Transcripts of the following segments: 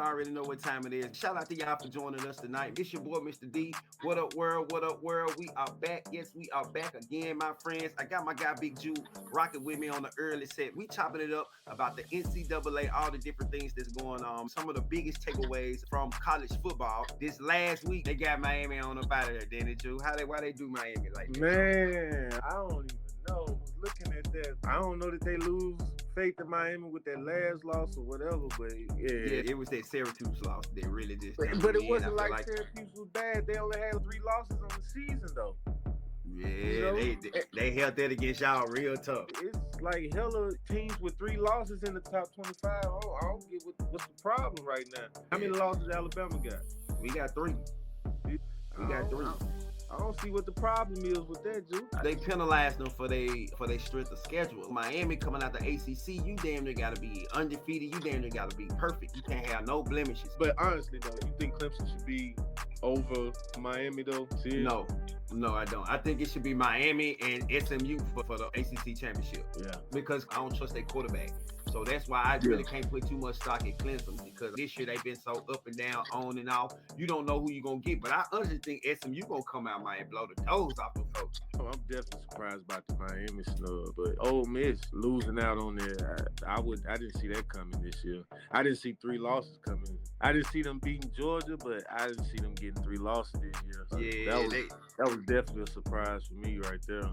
already know what time it is. Shout out to y'all for joining us tonight. It's your boy, Mr. D. What up, world? What up, world? We are back. Yes, we are back again, my friends. I got my guy, Big Jew, rocking with me on the early set. We chopping it up about the NCAA, all the different things that's going on. Some of the biggest takeaways from college football. This last week, they got Miami on up out of there, didn't it, Jew? Why they do Miami like that? Man, I don't even know. Looking at that, I don't know that they lose faith in Miami with that last loss or whatever, but Yeah, it was that Syracuse loss that really just but it wasn't like Syracuse was bad. They only had 3 losses on the season though. Yeah, you know? they held that against y'all real tough. It's like hella teams with 3 losses in the top 25. I don't get what's the problem right now. How many losses Alabama got? We got 3. We got 3. I don't see what the problem is with that, Juke. They penalized them for their strength of schedule. Miami coming out the ACC, you damn near got to be undefeated. You damn near got to be perfect. You can't have no blemishes. But honestly, though, you think Clemson should be over Miami, though? No, I don't. I think it should be Miami and SMU for the ACC championship. Yeah. Because I don't trust their quarterback. So that's why I really can't put too much stock in Clemson, because this year they've been so up and down, on and off. You don't know who you're going to get. But I honestly think SMU going to come out and blow the doors off them folks. Oh, I'm definitely surprised about the Miami snub. But Ole Miss losing out on there, I didn't see that coming this year. I didn't see 3 losses coming. I didn't see them beating Georgia, but I didn't see them getting 3 losses this year. So that was definitely a surprise for me right there.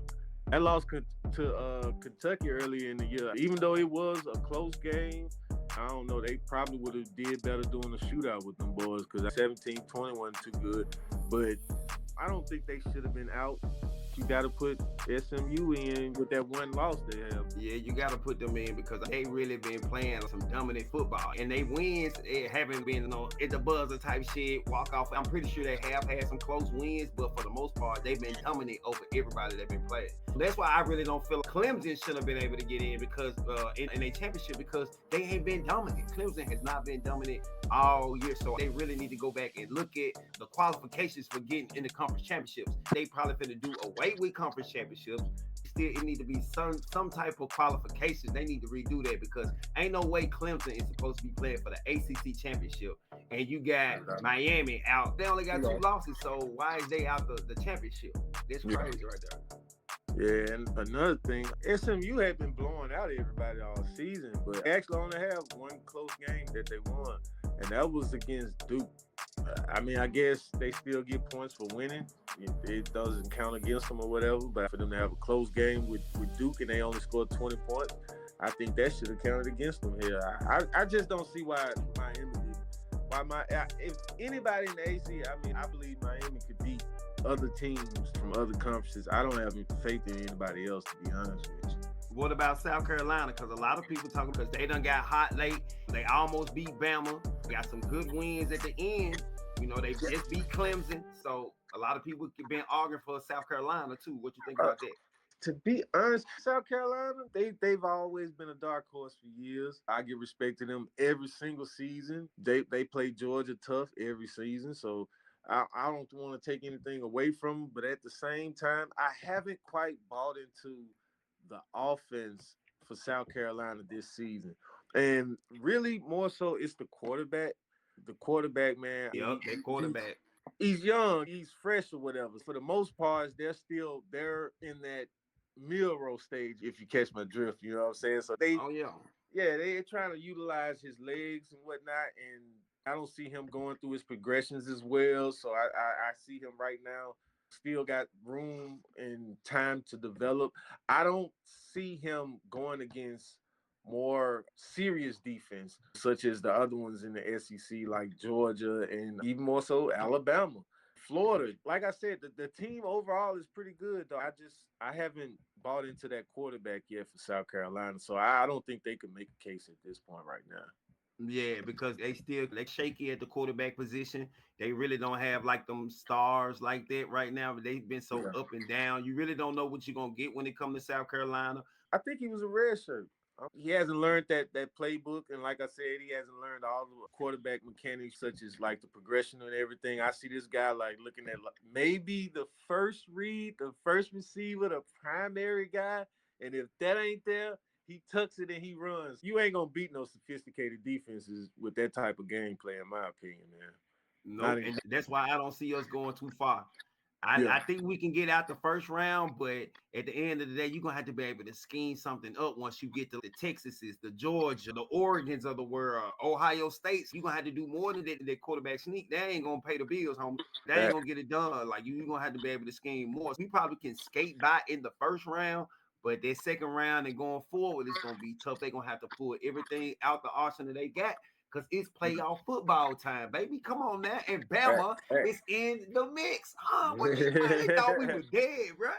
I lost to Kentucky earlier in the year. Even though it was a close game, I don't know. They probably would have did better doing a shootout with them boys, because 17-20 wasn't too good. But I don't think they should have been out. You got to put SMU in with that 1 loss they have. Yeah, you got to put them in because they really been playing some dominant football. And they wins, it haven't been it's a buzzer type shit, walk off. I'm pretty sure they have had some close wins, but for the most part, they've been dominant over everybody they've been playing. That's why I really don't feel Clemson should have been able to get in because in a championship, because they ain't been dominant. Clemson has not been dominant all year. So they really need to go back and look at the qualifications for getting in the conference championships. They probably finna do away with conference championships. Still, it need to be some type of qualifications. They need to redo that, because ain't no way Clemson is supposed to be playing for the ACC championship, and you got Miami out. They only got 2 losses, so why is they out the championship? That's crazy right there. Yeah, and another thing, SMU had been blowing out everybody all season, but they actually only have 1 close game that they won, and that was against Duke. I mean, I guess they still get points for winning. It doesn't count against them or whatever, but for them to have a close game with Duke and they only scored 20 points, I think that should have counted against them here. I just don't see why Miami did. If anybody in the AC, I mean, I believe Miami could beat other teams from other conferences. I don't have any faith in anybody else, to be honest with you. What about South Carolina? Because a lot of people talking because they done got hot late. They almost beat Bama. Got some good wins at the end. You know, they just beat Clemson. So a lot of people have been arguing for South Carolina too. What you think about that? To be honest, South Carolina, they've always been a dark horse for years. I give respect to them every single season. They play Georgia tough every season. So I don't want to take anything away from them. But at the same time, I haven't quite bought into the offense for South Carolina this season. And really, more so, it's the quarterback. The quarterback, man. Yep, that quarterback. He's young. He's fresh or whatever. For the most part, they're in that Milrow stage, if you catch my drift. You know what I'm saying? So they're trying to utilize his legs and whatnot, and I don't see him going through his progressions as well. So I see him right now still got room and time to develop. I don't see him going against more serious defense, such as the other ones in the SEC, like Georgia and even more so Alabama. Florida, like I said, the team overall is pretty good, though. I haven't bought into that quarterback yet for South Carolina, so I don't think they can make a case at this point right now. Yeah, because they shaky at the quarterback position. They really don't have like them stars like that right now. But they've been so up and down. You really don't know what you're gonna get when it comes to South Carolina. I think he was a red shirt. He hasn't learned that playbook, and like I said, he hasn't learned all the quarterback mechanics, such as like the progression and everything. I see this guy like looking at like, maybe the first read, the first receiver, the primary guy, and if that ain't there, He tucks it and he runs. You ain't gonna beat no sophisticated defenses with that type of gameplay, in my opinion, man. No, and that's why I don't see us going too far. I think we can get out the first round, but at the end of the day, you're gonna have to be able to scheme something up once you get to the Texases, the Georgia, the Oregons of the world, Ohio States. You're gonna have to do more than that quarterback sneak. That ain't gonna pay the bills, homie. That ain't gonna get it done. Like you're gonna have to be able to scheme more. We probably can skate by in the first round, but that second round and going forward, it's gonna be tough. They're gonna have to pull everything out the arsenal they got. Because it's playoff football time, baby. Come on now. And Bama is in the mix. Huh? What they thought we were dead, bro.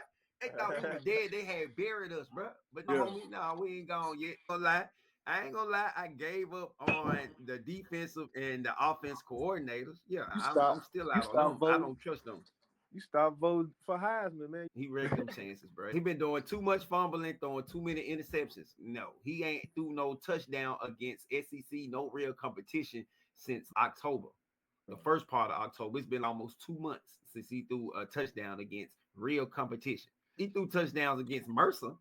They thought we were dead. They had buried us, bro. But no, homie, no, we ain't gone yet. I ain't gonna lie. I gave up on the defensive and the offense coordinators. Yeah, I'm still out on them. I don't trust them. You stop voting for Heisman, man. He wrecked them chances, bro. He been doing too much fumbling, throwing too many interceptions. No, he ain't threw no touchdown against SEC, no real competition since October. The first part of October. It's been almost 2 months since he threw a touchdown against real competition. He threw touchdowns against Mercer,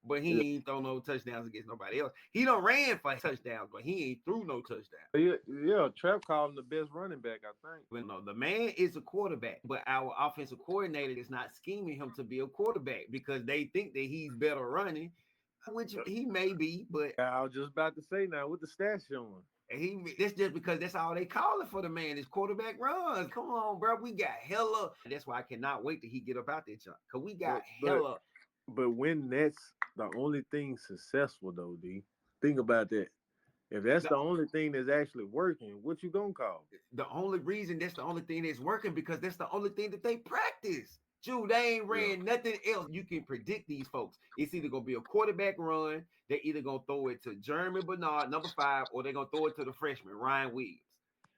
but he ain't throw no touchdowns against nobody else. He done ran for touchdowns, but he ain't threw no touchdowns. Yeah, Trap called him the best running back, I think. But no, the man is a quarterback, but our offensive coordinator is not scheming him to be a quarterback because they think that he's better running, which he may be, but I was just about to say now, what the stats showing? That's just because that's all they call it for the man is quarterback runs. Come on, bro. We got hella. That's why I cannot wait till he get up out there, Chuck. Because we got hella. But when that's the only thing successful, though, D, think about that. If that's the only thing that's actually working, what you gonna call? The only reason that's the only thing that's working because that's the only thing that they practice. Dude, they ain't ran nothing else. You can predict these folks. It's either gonna be a quarterback run. They're either gonna throw it to Jeremy Bernard, number 5, or they're gonna throw it to the freshman Ryan Williams.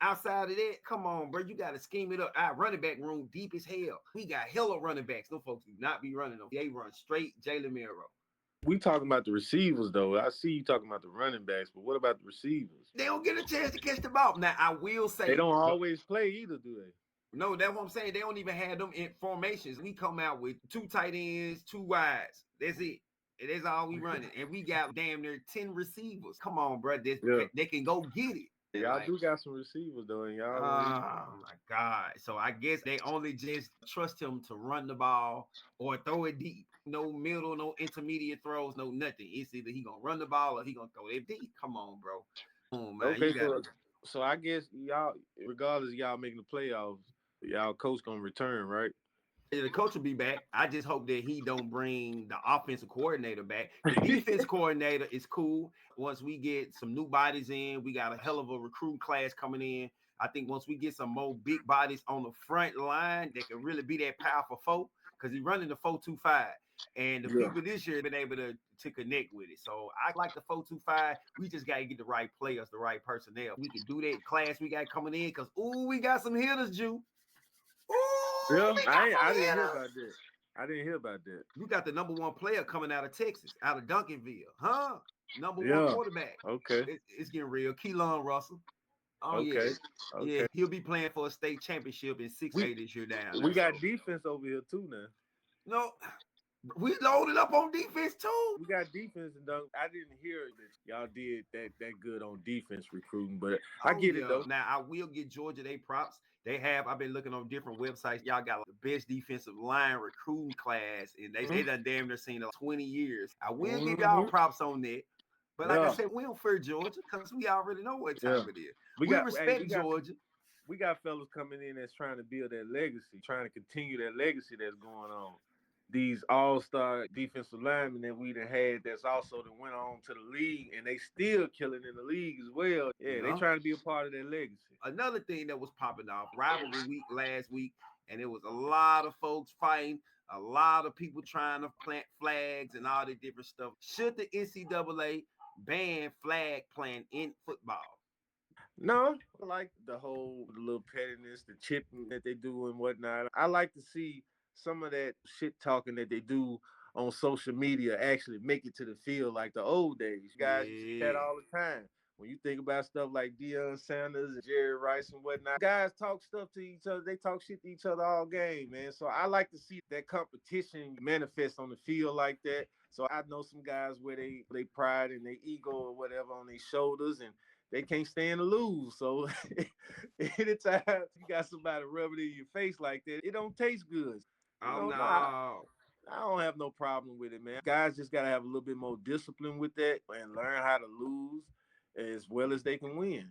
Outside of that, come on, bro. You got to scheme it up. Our running back room deep as hell. We got hella running backs. Those folks do not be running them. They run straight Jalen Milroe. We talking about the receivers, though. I see you talking about the running backs, but what about the receivers? They don't get a chance to catch the ball. Now, I will say. They don't always play either, do they? No, that's what I'm saying. They don't even have them in formations. We come out with 2 tight ends, 2 wides. That's it. And that's all we running. And we got damn near 10 receivers. Come on, bro. They can go get it. Y'all do got some receivers, though. And y'all. Oh, my God. So I guess they only just trust him to run the ball or throw it deep. No middle, no intermediate throws, no nothing. It's either he going to run the ball or he going to throw it deep. Come on, bro. Oh, man. Okay, so I guess y'all, regardless of y'all making the playoffs, y'all coach going to return, right? The coach will be back. I just hope that he don't bring the offensive coordinator back. The defense coordinator is cool. Once we get some new bodies in, we got a hell of a recruit class coming in. I think once we get some more big bodies on the front line that can really be that powerful 4, because he's running the 4-2-5. And the people this year have been able to connect with it. So I like the 4-2-5. We just got to get the right players, the right personnel. We can do that class we got coming in because, we got some hitters, Jew. Yeah, I didn't hear about that. I didn't hear about that. You got the number 1 player coming out of Texas, out of Duncanville, huh? Number 1 quarterback. Okay. It's getting real. Keelan Russell. Oh, okay. Yeah, he'll be playing for a state championship in 6A this year down. We got defense over here, too, now. No, we loaded up on defense, too. We got defense. And I didn't hear that y'all did that good on defense recruiting, but I get it, though. Now, I will give Georgia their props. I've been looking on different websites. Y'all got the best defensive line recruiting class, and they done damn near seen 20 years. I will give y'all props on that. But like I said, we don't fear Georgia because we already know what time it is. We respect Georgia. We got fellas coming in that's trying to build that legacy, trying to continue that legacy that's going on. These all-star defensive linemen that we done had that's also that went on to the league, and they still killing in the league as well. Yeah, they trying to be a part of that legacy. Another thing that was popping off, rivalry week last week, and it was a lot of folks fighting, a lot of people trying to plant flags and all the different stuff. Should the NCAA ban flag planting in football? No, I like the little pettiness, the chipping that they do and whatnot. I like to see some of that shit talking that they do on social media actually make it to the field like the old days. Guys used to chat all the time. when you think about stuff like Deion Sanders and Jerry Rice and whatnot, guys talk stuff to each other. They talk shit to each other all game, man. So I like to see that competition manifest on the field like that. So I know some guys where they pride and their ego or whatever on their shoulders, and they can't stand to lose. So anytime you got somebody rubbing it in your face like that, it don't taste good. Oh No, no. I don't have no problem with it, man. Guys just gotta have a little bit more discipline with that and learn how to lose as well as they can win.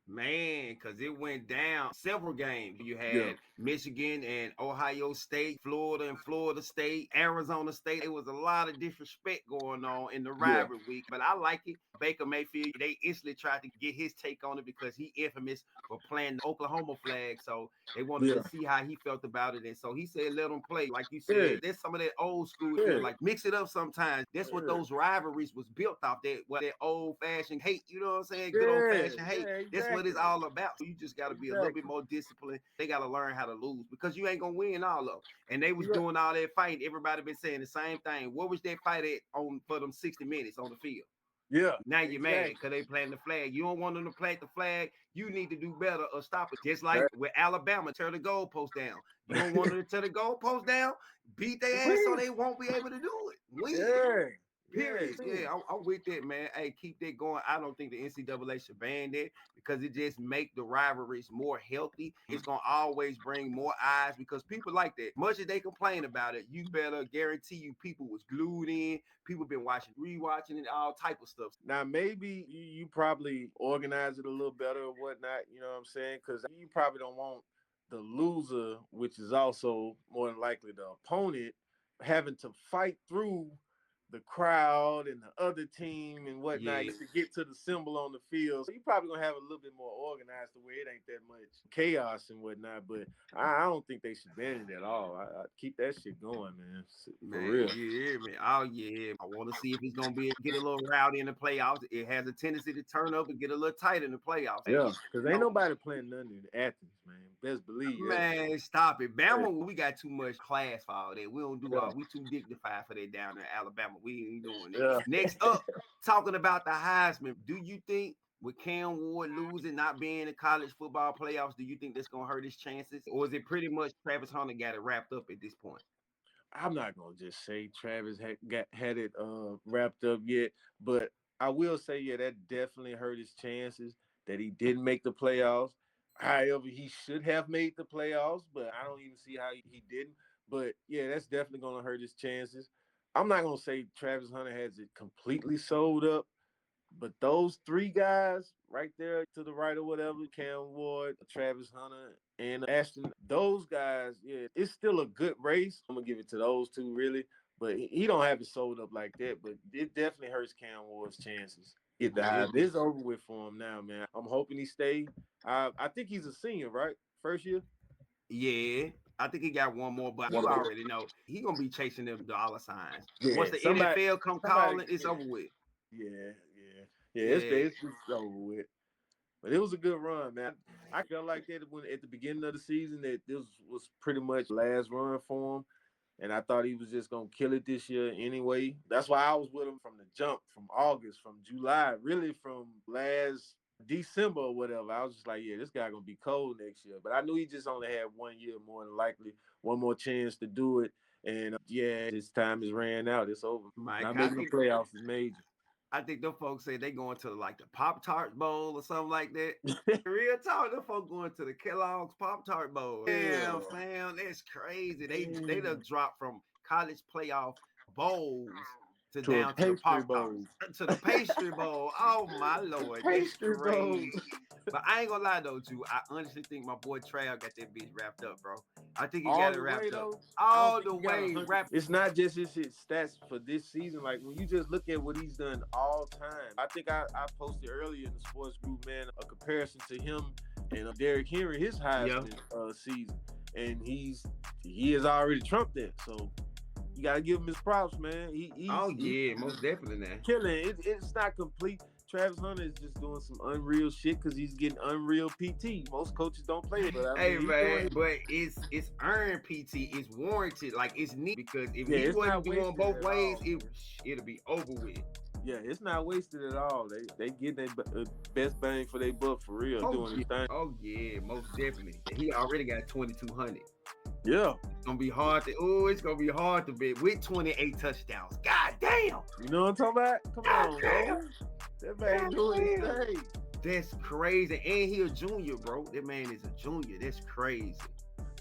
Man, because it went down several games. You had Michigan and Ohio State, Florida and Florida State, Arizona State. It was a lot of disrespect going on in the rivalry week, but I like it. Baker Mayfield, they instantly tried to get his take on it because he infamous for playing the Oklahoma flag. So they wanted to see how he felt about it. And so he said, let them play. Like you said, there's some of that old school feel, like mix it up sometimes. That's what those rivalries was built off, that old fashioned hate, you know what I'm saying? Good old fashioned hate. Exactly. That's what it's all about. So you just got to be a little bit more disciplined. They got to learn how to lose because you ain't going to win all of them. And they was doing all that fighting. Everybody been saying the same thing. What was that fight at on for them 60 minutes on the field? Yeah. Now you're mad because they planting the flag. You don't want them to plant the flag. You need to do better or stop it. Just like with Alabama, tear the goalpost down. You don't want them to tear the goalpost down, beat their ass so they won't be able to do it. Win. Period. Yeah, I'm with that, man. Hey, keep that going. I don't think the NCAA should ban that because it just make the rivalries more healthy. It's gonna always bring more eyes because people like that. Much as they complain about it, you better guarantee you people was glued in. People been watching, rewatching it, all type of stuff. Now maybe you probably organize it a little better or whatnot. You know what I'm saying? Because you probably don't want the loser, which is also more than likely the opponent, having to fight through the crowd and the other team and whatnot to get to the symbol on the field. So you probably gonna have a little bit more organized to where it ain't that much chaos and whatnot. But I don't think they should ban it at all. I keep that shit going, man. For real. You hear me? Oh yeah. I want to see if it's gonna get a little rowdy in the playoffs. It has a tendency to turn up and get a little tight in the playoffs. Yeah, because ain't nobody playing nothing in Athens, man. Best believe. Man, stop it. Bama, we got too much class for all that. We don't do all. We too dignified for that down there in Alabama. We ain't doing that. Next up, talking about the Heisman. Do you think with Cam Ward losing, not being in college football playoffs, do you think that's gonna hurt his chances, or is it pretty much Travis Hunter got it wrapped up at this point? I'm not gonna just say Travis had it wrapped up yet, but I will say, that definitely hurt his chances that he didn't make the playoffs. However, he should have made the playoffs, but I don't even see how he didn't. But yeah, that's definitely gonna hurt his chances. I'm not gonna say Travis Hunter has it completely sold up, but those three guys right there to the right or whatever, Cam Ward, Travis Hunter, and Ashton, those guys, it's still a good race. I'm going to give it to those two, really. But he don't have it sold up like that. But it definitely hurts Cam Ward's chances. It's over with for him now, man. I'm hoping he stay. I think he's a senior, right? First year? Yeah. I think he got one more, but you already know he going to be chasing them dollar signs. Once the NFL come calling, it's over with. Yeah. It's over with. But it was a good run, man. I felt like that when at the beginning of the season that this was pretty much last run for him. And I thought he was just going to kill it this year anyway. That's why I was with him from the jump, from August, from July, really from last December or whatever. I was just like, this guy going to be cold next year. But I knew he just only had 1 year, more than likely, one more chance to do it. And his time is ran out. It's over. Not making the playoffs is major. I think them folks say they going to like the Pop-Tart Bowl or something like that. Real talk, them folks going to the Kellogg's Pop-Tart Bowl. Damn, fam, that's crazy. They done dropped from college playoff bowls to down to the Pop-Tarts. To the pastry bowl. Oh my Lord, that's crazy. But I ain't gonna lie though, too. I honestly think my boy Trav got that bitch wrapped up, bro. I think he got it wrapped up. All the way wrapped. It's not just his stats for this season. Like when you just look at what he's done all time. I think I posted earlier in the sports group, man, a comparison to him and Derrick Henry, his Heisman season, and he has already trumped that. So you gotta give him his props, man. Most definitely, man. Killing. It's not complete. Travis Hunter is just doing some unreal shit because he's getting unreal PT. Most coaches don't play it. But but it's earned PT. It's warranted. Like it's neat because if he wasn't doing both ways, it'll be over with. Yeah, it's not wasted at all. They get their best bang for their buck for real doing this thing. Oh yeah, most definitely. He already got 2,200. Yeah, it's gonna be hard to bet with 28 touchdowns. God damn. You know what I'm talking about? Come on, bro. That man doing his thing. That's crazy. And he a junior, bro. That man is a junior. That's crazy.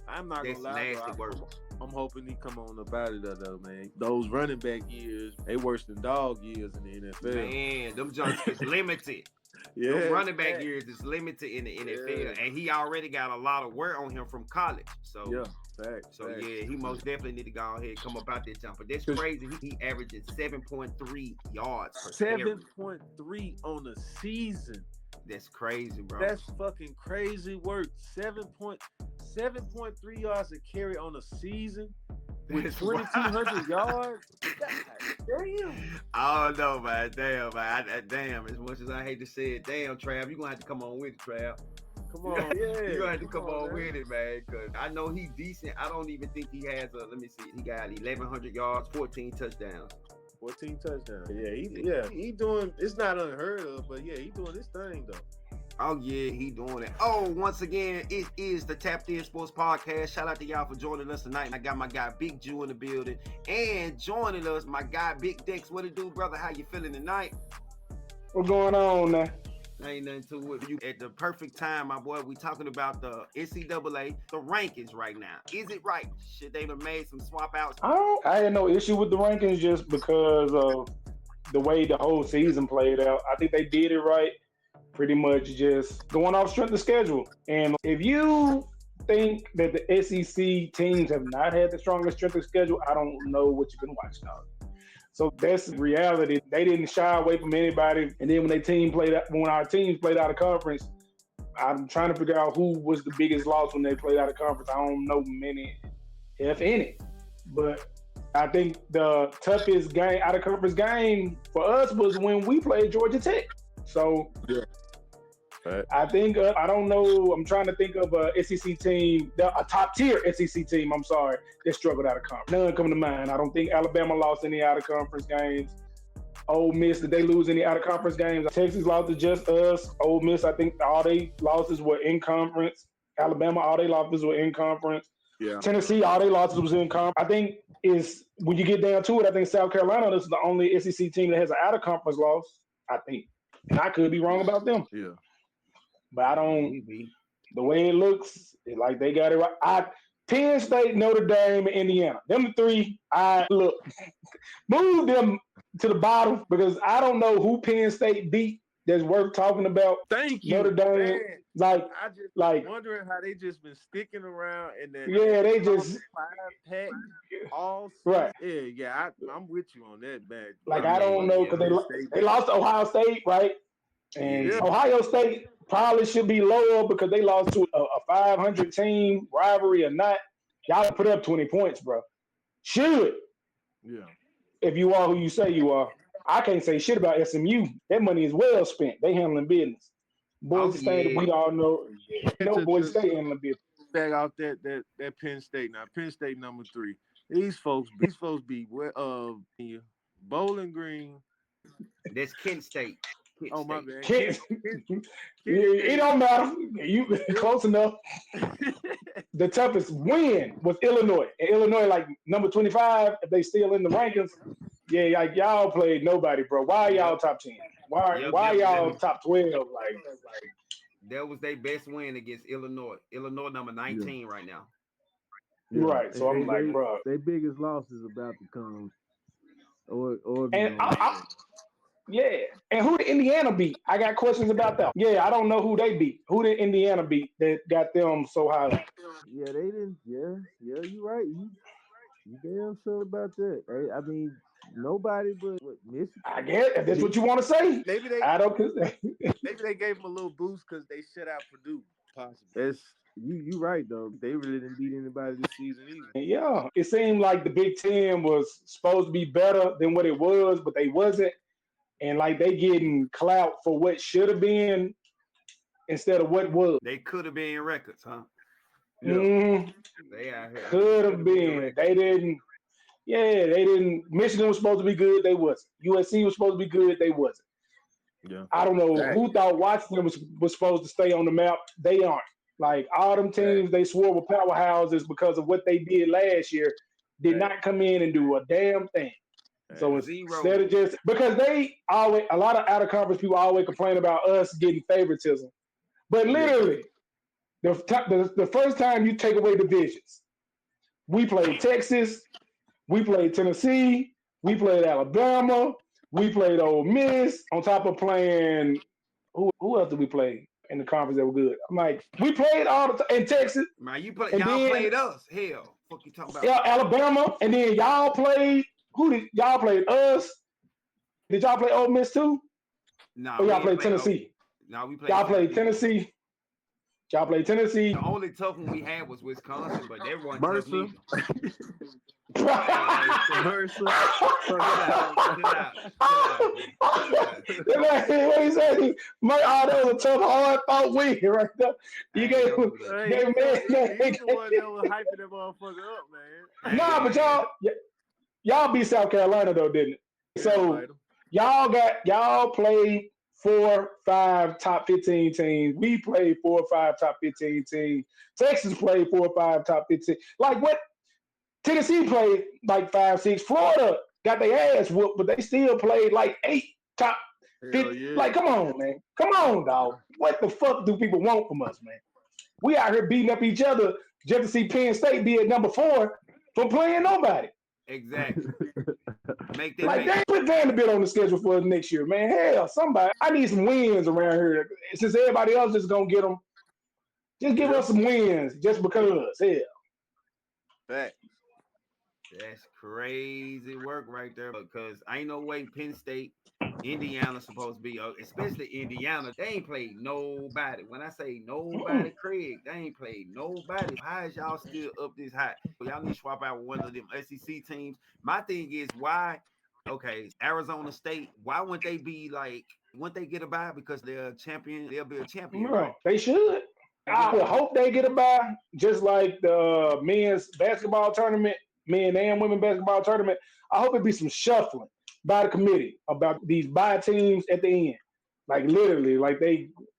I'm not gonna lie, nasty work. I'm hoping he come on about it though, man. Those running back years, they worse than dog years in the NFL. Man, them jumps is limited. Yeah, running back years is limited in the NFL, and he already got a lot of wear on him from college. So yeah, he most definitely need to go ahead and come up out that jump. But that's crazy. He averaging 7.3 yards per 7.3 on the season. That's crazy, bro. That's fucking crazy work. 7.3 yards a carry on a season with 2,200 yards. God damn. I don't know, man. Damn, man. Damn. As much as I hate to say it, damn, Trav, you gonna have to come on with it, Trav. Come on, yeah. You gonna have to come on with it, man. Cause I know he's decent. I don't even think he has a. Let me see. He got 1,100 yards, 14 touchdowns. 14 touchdowns. He doing. It's not unheard of, but yeah, he doing this thing though. Oh yeah, he doing it. Oh, once again, it is the Tapped In Sports Podcast. Shout out to y'all for joining us tonight. I got my guy Big Jew in the building, and joining us, my guy Big Dex. What it do, brother? How you feeling tonight? What's going on, man? Ain't nothing to it. You at the perfect time, my boy. We talking about the NCAA, the rankings right now. Is it right? Should they have made some swap outs? I had no issue with the rankings just because of the way the whole season played out. I think they did it right. Pretty much just going off strength of schedule. And if you think that the SEC teams have not had the strongest strength of schedule, I don't know what you've been watching on. So that's reality. They didn't shy away from anybody. And then when our teams played out of conference, I'm trying to figure out who was the biggest loss when they played out of conference. I don't know many, if any. But I think the toughest game out of conference game for us was when we played Georgia Tech. So yeah. Right. I think, I don't know, I'm trying to think of a SEC team, a top tier SEC team, I'm sorry, that struggled out of conference. None come to mind. I don't think Alabama lost any out of conference games. Ole Miss, did they lose any out of conference games? Texas lost to just us. Ole Miss, I think all they losses were in conference. Alabama, all they losses were in conference. Yeah. Tennessee, all they losses was in conference. I think when you get down to it, I think South Carolina is the only SEC team that has an out of conference loss, I think. And I could be wrong about them. Yeah. But I don't, the way it looks, like they got it right. Penn State, Notre Dame, and Indiana. Them the three, move them to the bottom because I don't know who Penn State beat that's worth talking about. Thank you. Notre Dame, I just wondering how they just been sticking around and then they just 5-pack all right. Yeah, I'm with you on that, man. Like I don't know because they lost to Ohio State, right? And Ohio State probably should be lower because they lost to a 500 team rivalry or not. Y'all put up 20 points, bro. Should. Yeah. If you are who you say you are. I can't say shit about SMU. That money is well spent. They handling business. Boise State, we all know. No, Boise State handling business. Back out that Penn State now. Penn State number 3. These folks be Bowling Green. That's Kent State. Oh my bad. It don't matter. You close enough. The toughest win was Illinois. And Illinois, like number 25, if they still in the rankings. Yeah, like y'all played nobody, bro. Why y'all top 10? Why y'all top 12? Like that was their best win against Illinois. Illinois number 19 right now. Yeah. Right. So I'm like, bro. Their biggest loss is about to come. Yeah. And who did Indiana beat? I got questions about that. Yeah, I don't know who they beat. Who did Indiana beat that got them so high? Yeah, they didn't. Yeah, you're right. You damn sure about that. I mean, nobody but Michigan. I guess if that's what you want to say. Maybe they. I don't. Maybe they gave them a little boost because they shut out Purdue. Possibly. You right though. They really didn't beat anybody this season either. Yeah, it seemed like the Big Ten was supposed to be better than what it was, but they wasn't. And like they getting clout for what should have been instead of what was. They could have been records, huh? Yeah. They out here. Could have been. They didn't. Yeah, they didn't. Michigan was supposed to be good, they wasn't. USC was supposed to be good, they wasn't. Yeah. I don't know who thought Washington was supposed to stay on the map. They aren't. Like all them teams they swore were powerhouses because of what they did last year did not come in and do a damn thing. So instead of just because they always a lot of out of conference people always complain about us getting favoritism, but literally the first time you take away divisions, we played Texas, we played Tennessee, we played Alabama, we played Ole Miss on top of playing who else did we play in the conference that were good? I'm like, we played all the in Texas. Man, y'all played us. Hell, fuck you talking about? Yeah, Alabama, and then y'all played. Who did y'all play? Us. Did y'all play Ole Miss too? No, or y'all played Tennessee. No, we played. Y'all played Tennessee. Y'all played Tennessee. The only tough one we had was Wisconsin, but they weren't tough neither. What he said? That was a tough, hard fought win right there. You gave man. He the one that was hyping that motherfucker up, man. Nah, but y'all beat South Carolina though, didn't it? So y'all played 4, 5 top 15 teams. We played 4 or 5 top 15 teams. Texas played 4 or 5 top 15. Like what? Tennessee played like 5, 6. Florida got their ass whooped, but they still played like 8 top 50. Yeah. Like, come on, man. Come on, dog. What the fuck do people want from us, man? We out here beating up each other just to see Penn State be at number 4 for playing nobody. Exactly. They put Vanderbilt on the schedule for us next year, man. Hell, somebody. I need some wins around here. Since everybody else is gonna get them, just give us some wins, just because. Hell. Facts. That's crazy work right there because ain't no way Penn State, Indiana's supposed to be, especially Indiana, they ain't played nobody. When I say nobody, Craig, they ain't played nobody. How is y'all still up this high? Y'all need to swap out with one of them SEC teams. My thing is why, Arizona State, why wouldn't they be like, wouldn't they get a bye because they're a champion? They'll be a champion, right? They should. I would hope they get a bye, just like the men's basketball tournament, men and women basketball tournament. I hope it be some shuffling by the committee about these bye teams at the end. Like literally, like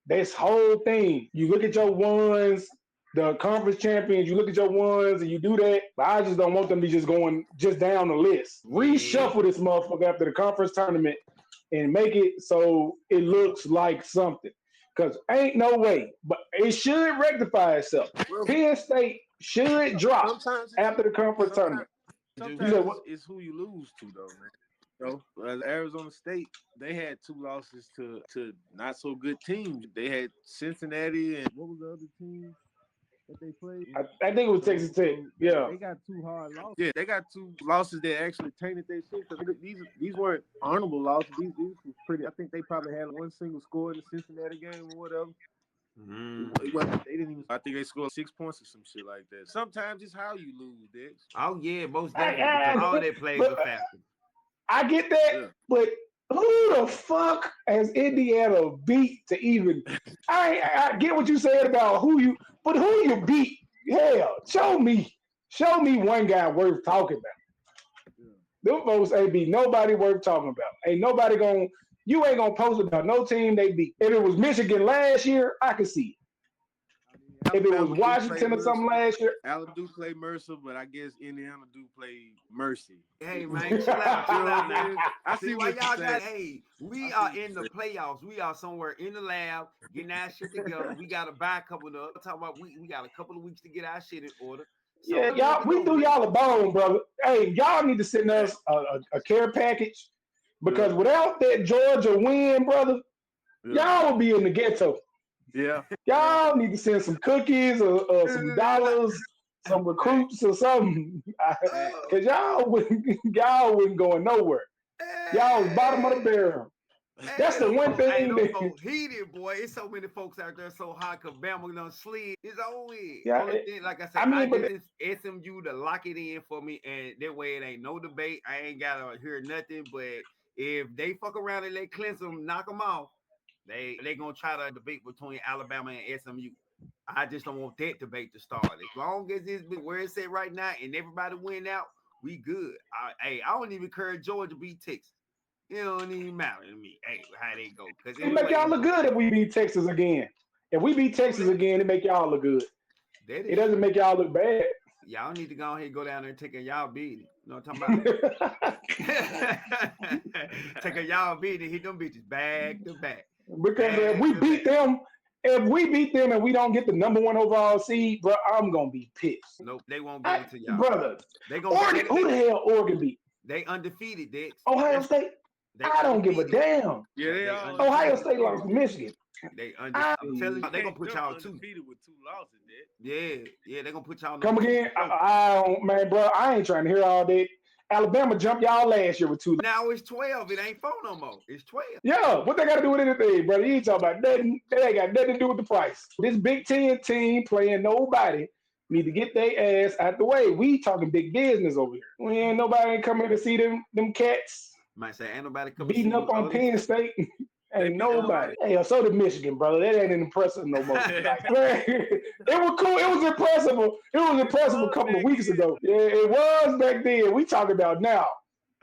this whole thing. You look at your ones, the conference champions, you look at your ones and you do that. But I just don't want them to be just going just down the list. Reshuffle this motherfucker after the conference tournament and make it so it looks like something. Because ain't no way, but it should rectify itself. Penn State should drop after the conference tournament. Sometimes it's who you lose to, though, man. Arizona State, they had 2 losses to not so good teams. They had Cincinnati and what was the other team that they played? I think it was Texas Tech. Yeah, they got 2 hard losses. Yeah, they got 2 losses that actually tainted their shit. These weren't honorable losses. These was pretty. I think they probably had one single score in the Cincinnati game or whatever. They didn't even. I think they scored 6 points or some shit like that. Sometimes it's how you lose, Dex. Oh yeah, most definitely. Because all that plays a factor. I get that, but who the fuck has Indiana beat to even? I get what you said about who you beat. Hell, show me one guy worth talking about. Them folks ain't beat nobody worth talking about. Ain't nobody you ain't gonna post about no team they beat. If it was Michigan last year, I could see it. If it was Washington or something last year, Alabama do play Mercer, but I guess Indiana do play Mercy. Hey man, chill out now. I see why y'all got. Hey, we are in the playoffs. We are somewhere in the lab getting our shit together. We got a bye coming up. I'm talking about we got a couple of weeks to get our shit in order. So y'all, we threw y'all a bone, brother. Hey, y'all need to send us a care package because without that Georgia win, brother, y'all will be in the ghetto. Yeah. Y'all need to send some cookies or some dollars, some recruits or something. Cause y'all wouldn't going nowhere. Y'all was bottom of the barrel. That's the one thing. Folks heated, boy. It's so many folks out there so hot because Bama done slid. It's over. Only thing, like I said, I get this SMU to lock it in for me, and that way it ain't no debate. I ain't gotta hear nothing. But if they fuck around and let Clemson knock them off, they gonna try to debate between Alabama and SMU. I just don't want that debate to start. As long as it's where it's at right now and everybody win out, We good. Hey, I don't even encourage Georgia beat Texas. It don't even matter to me. Hey, how they go? Because It make y'all look good if we beat Texas again. If we beat Texas again, it make y'all look good. It doesn't make y'all look bad. Y'all need to go ahead and go down there and take a y'all beating. You know what I'm talking about? Take a y'all beating, hit them bitches back to back. Because if we beat them and we don't get the number 1 overall seed, bro, I'm gonna be pissed. Nope, they won't give it to y'all, brother. They gonna Oregon. Who the hell Oregon beat? They undefeated, Dex. Ohio State. I don't give a damn. Yeah, they are. Ohio State lost to Michigan. They undefeated. I'm telling you, they gonna put y'all undefeated with 2 losses, Yeah, they gonna put y'all. Come again? I don't, man, bro. I ain't trying to hear all that. Alabama jumped y'all last year with 2. Now it's 12. It ain't 4 no more. It's 12. Yeah, what they got to do with anything, brother? You ain't talking about nothing. They ain't got nothing to do with the price. This Big Ten team playing nobody need to get their ass out the way. We talking big business over here. We ain't nobody coming to see them cats. Might say ain't nobody coming beating up on Penn State. Ain't nobody. Hey, so did Michigan, brother. That ain't impressive no more. Like, man, it was cool. It was impressive. It was impressive a couple of weeks ago. Yeah, it was back then. We talking about now.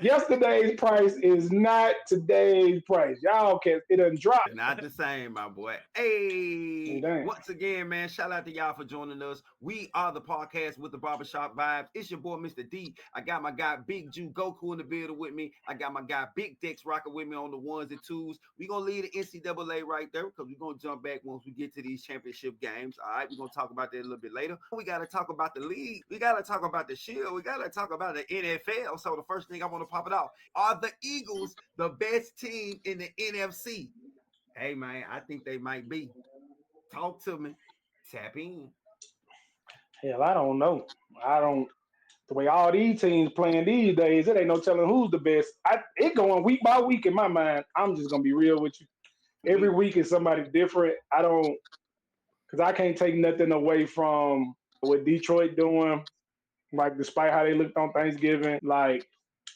Yesterday's price is not today's price. Y'all can it done dropped. Not the same, my boy. Hey, once again, man, shout out to y'all for joining us. We are the podcast with the barbershop vibes. It's your boy, Mr. D. I got my guy Big Jew Goku in the building with me. I got my guy Big Dex rocking with me on the 1s and 2s. We're gonna leave the NCAA right there because we're gonna jump back once we get to these championship games. All right, we're gonna talk about that a little bit later. We gotta talk about the league. We gotta talk about the Shield. We gotta talk about the NFL. So the first thing I want to pop it off. Are the Eagles the best team in the NFC? Hey, man, I think they might be. Talk to me. Tap in. Hell, I don't know. The way all these teams playing these days, it ain't no telling who's the best. It going week by week in my mind. I'm just going to be real with you. Every week is somebody different. Because I can't take nothing away from what Detroit doing. Like, despite how they looked on Thanksgiving, like,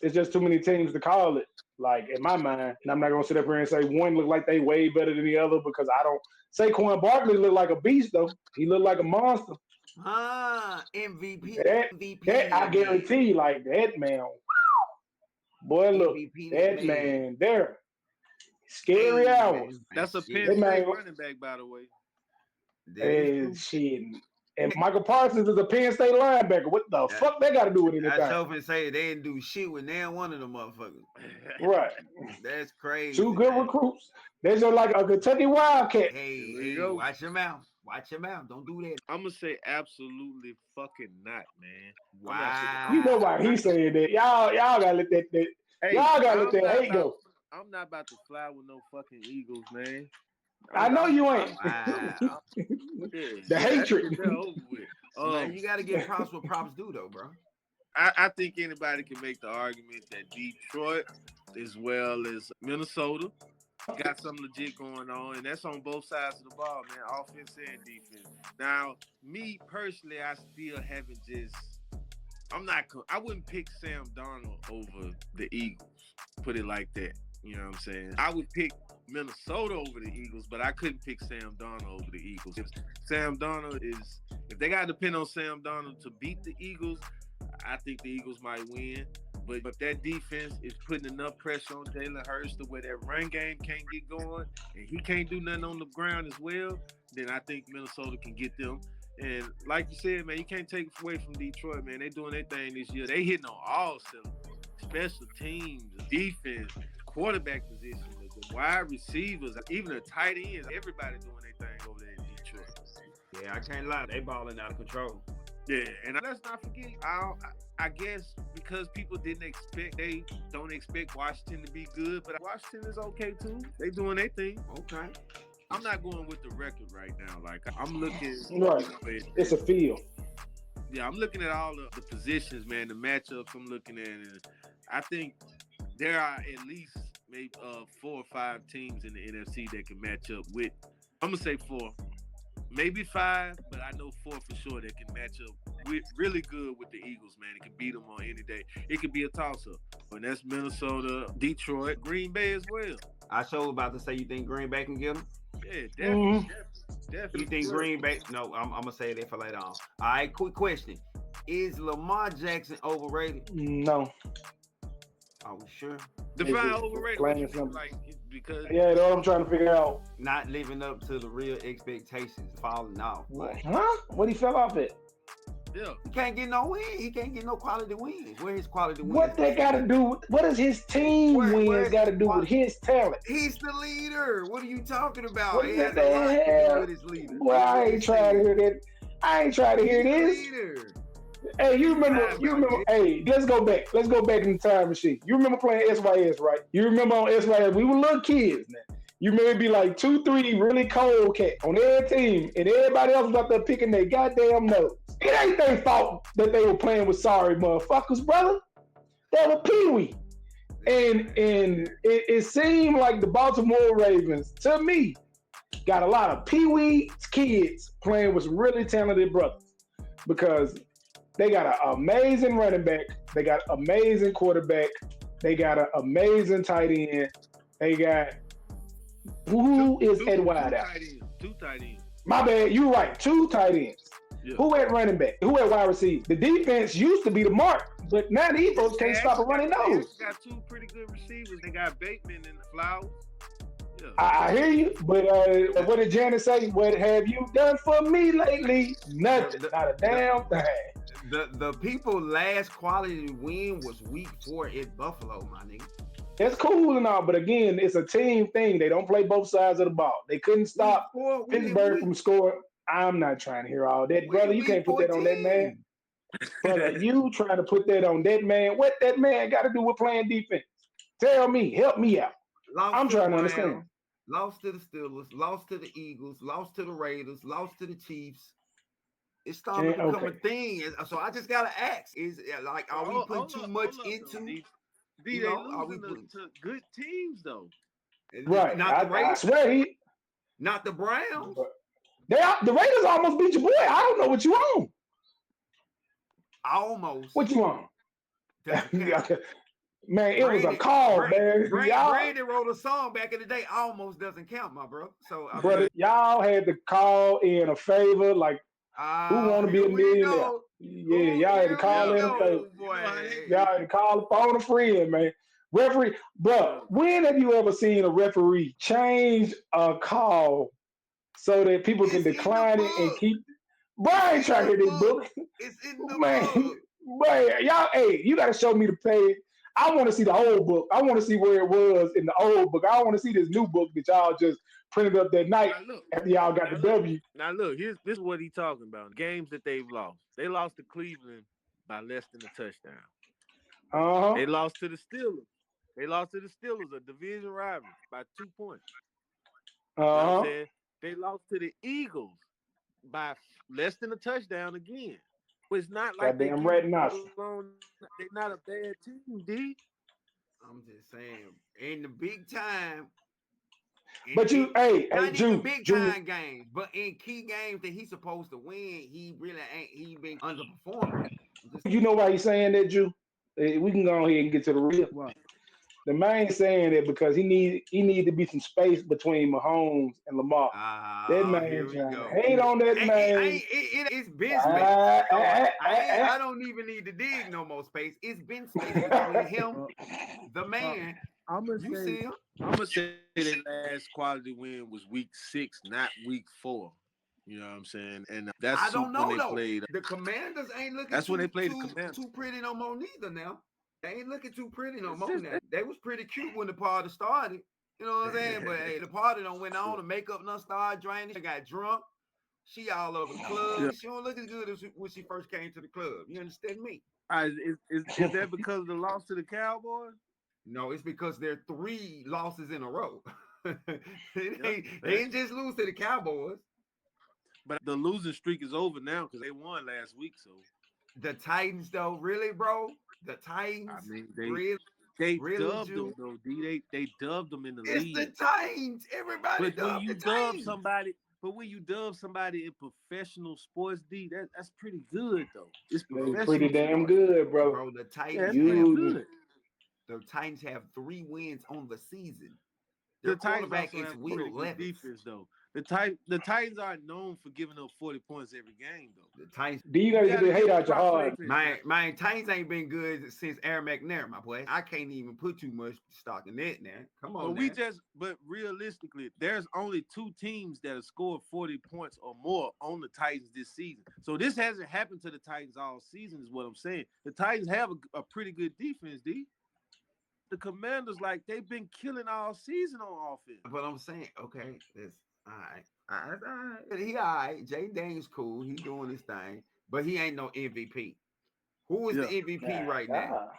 it's just too many teams to call it, like, in my mind. And I'm not going to sit up here and say one look like they way better than the other because I don't. Saquon Barkley look like a beast, though. He looked like a monster. MVP. That I guarantee you, like, that man. Boy, look, MVP that man there. Scary hours. That's a Penn State running back, by the way. And shit. And Michael Parsons is a Penn State linebacker. What the fuck they got to do with anything? I often say they didn't do shit with neither one of them motherfuckers. Right. That's crazy. 2 good recruits. They're just like a Kentucky Wildcat. Hey, watch your mouth. Watch your mouth. Don't do that. I'm going to say absolutely fucking not, man. Wow. You know why he's saying that. Y'all got to let that hey, y'all got to let that hate go. I'm not about to fly with no fucking Eagles, man. I know you ain't. Wow. The hatred. Man, you got to get props what props do, though, bro. I think anybody can make the argument that Detroit, as well as Minnesota, got some legit going on, and that's on both sides of the ball, man, offense and defense. Now, me personally, I still haven't I wouldn't pick Sam Darnold over the Eagles, put it like that. You know what I'm saying? I would pick Minnesota over the Eagles, but I couldn't pick Sam Darnold over the Eagles. If they got to depend on Sam Darnold to beat the Eagles, I think the Eagles might win. But if that defense is putting enough pressure on Jalen Hurts to where that run game can't get going and he can't do nothing on the ground as well, then I think Minnesota can get them. And like you said, man, you can't take away from Detroit, man. They doing their thing this year. They hitting on all cylinders. Special teams, defense, quarterback position, the wide receivers, even the tight ends. Everybody doing their thing over there in Detroit. Yeah, I can't lie. They balling out of control. Yeah, and let's not forget, I guess because people they don't expect Washington to be good, but Washington is okay too. They doing their thing. Okay. I'm not going with the record right now. Like, I'm looking. Right. It's a field. Yeah, I'm looking at all the positions, man, the matchups I'm looking at. And I think there are at least maybe 4 or 5 teams in the NFC that can match up with. I'm going to say 4. Maybe 5, but I know 4 for sure that can match up really good with the Eagles, man. It can beat them on any day. It could be a toss-up. And that's Minnesota, Detroit, Green Bay as well. I sure about to say you think Green Bay can get them? Yeah, definitely. Definitely. You think Green Bay? No, I'm going to say that for later on. All right, quick question. Is Lamar Jackson overrated? No. Are we sure? Define overrated. What you mean? Like, because that's what I'm trying to figure out. Not living up to the real expectations, falling off. Like, What he fell off at? Yeah. He can't get no win. He can't get no quality wins. Where his quality wins? What they got to do? What does his team wins got to do with his talent? He's the leader. What are you talking about? What it has a lot to do with his leader. Well, I ain't trying to hear that. I ain't trying to hear this. Leader. Hey, you remember? Hey, let's go back. Let's go back in the time machine. You remember playing SYS, right? You remember on SYS? We were little kids now. You may be like 2, 3 really cold cats on every team, and everybody else was out there picking their goddamn nose. It ain't their fault that they were playing with sorry motherfuckers, brother. They were Pee-wee. And it seemed like the Baltimore Ravens, to me, got a lot of Pee-wee kids playing with some really talented brothers because they got an amazing running back, they got an amazing quarterback, they got an amazing tight end, they got who is at wide out? Two tight ends. My bad, you're right. 2 tight ends. Yeah. Who at running back? Who at wide receiver? The defense used to be the mark, but now these folks can't stop a running nose. They got 2 pretty good receivers. They got Bateman and Flowers. Yeah. I hear you, but what did Janet say? What have you done for me lately? Nothing. Not a damn thing. The people last quality win was week 4 at Buffalo, my nigga. That's cool and all, but again, it's a team thing. They don't play both sides of the ball. They couldn't stop Pittsburgh from scoring. I'm not trying to hear all that, brother. You can't put that on that man. Brother, you trying to put that on that man. What that man got to do with playing defense? Tell me. Help me out. I'm trying to understand. Lost to the Steelers, lost to the Eagles, lost to the Raiders, lost to the Chiefs. It's starting to become a thing. So I just got to ask, is like, are we putting too much into... They losing to good teams, though. Right. Not the Raiders. I swear not the Browns. The Raiders almost beat your boy. I don't know what you on. Almost. What you on? Man, it was a call, man. Brandon wrote a song back in the day. Almost doesn't count, my bro. So, brother, y'all had to call in a favor, like who want to be a millionaire? Yeah, y'all had to call in a favor. Y'all had to call upon a friend, man. Referee, bro, when have you ever seen a referee change a call so that people can decline it and keep? Bro, I ain't trying to hear this book. It's in the book. Man, y'all, hey, you got to show me the page. I want to see the old book. I want to see where it was in the old book. I want to see this new book that y'all just printed up that night after y'all got the W. Now look, this is what he's talking about. Games that they've lost. They lost to Cleveland by less than a touchdown. They lost to the Steelers. A division rival, by 2 points. You know what I'm saying? They lost to the Eagles by less than a touchdown again. It's not like they're not a bad team, D. I'm just saying, in the big time. But Drew, big time games, but in key games that he's supposed to win, he really ain't. He been underperforming. You know why he's saying that, Drew? We can go ahead and get to the real. Wow. The man saying that because he need to be some space between Mahomes and Lamar. That man trying to hate on that man. It's been space. I don't even need to dig no more space. It's been space between him, the man. I'm gonna say that last quality win was week 6, not week 4. You know what I'm saying? And that's I don't know when they though. played. The Commanders ain't looking. That's when they played the Commanders. Too pretty no more neither now. They ain't looking too pretty no more now. They was pretty cute when the party started. You know what I'm saying? But hey, the party done went on. The makeup done started draining. She got drunk. She all over the club. Yeah. She don't look as good as when she first came to the club. You understand me? Is that because of the loss to the Cowboys? No, it's because they're 3 losses in a row. they didn't just lose to the Cowboys. But the losing streak is over now because they won last week. So the Titans, though, really, bro. The Titans. I mean, they dubbed them though. They dubbed them in the league. It's the Titans. Everybody dubbed the Titans. When you dub somebody in professional sports, D, that's pretty good though. It's pretty damn good, bro. Bro, the Titans good. The Titans have 3 wins on the season. The Titans quarterback is Will Levis. Defense though. The Titans are known for giving up 40 points every game, though. The Titans. You gotta get the hate out your heart. My Titans ain't been good since Aaron McNair, my boy. I can't even put too much stock in that now. Come on, but realistically, there's only 2 teams that have scored 40 points or more on the Titans this season. So this hasn't happened to the Titans all season, is what I'm saying. The Titans have a pretty good defense, D. The Commanders, like, they've been killing all season on offense. But I'm saying, okay, it's all right. All right. He all right. Jay Daniels cool. He doing his thing, but he ain't no MVP. Who is the MVP right now?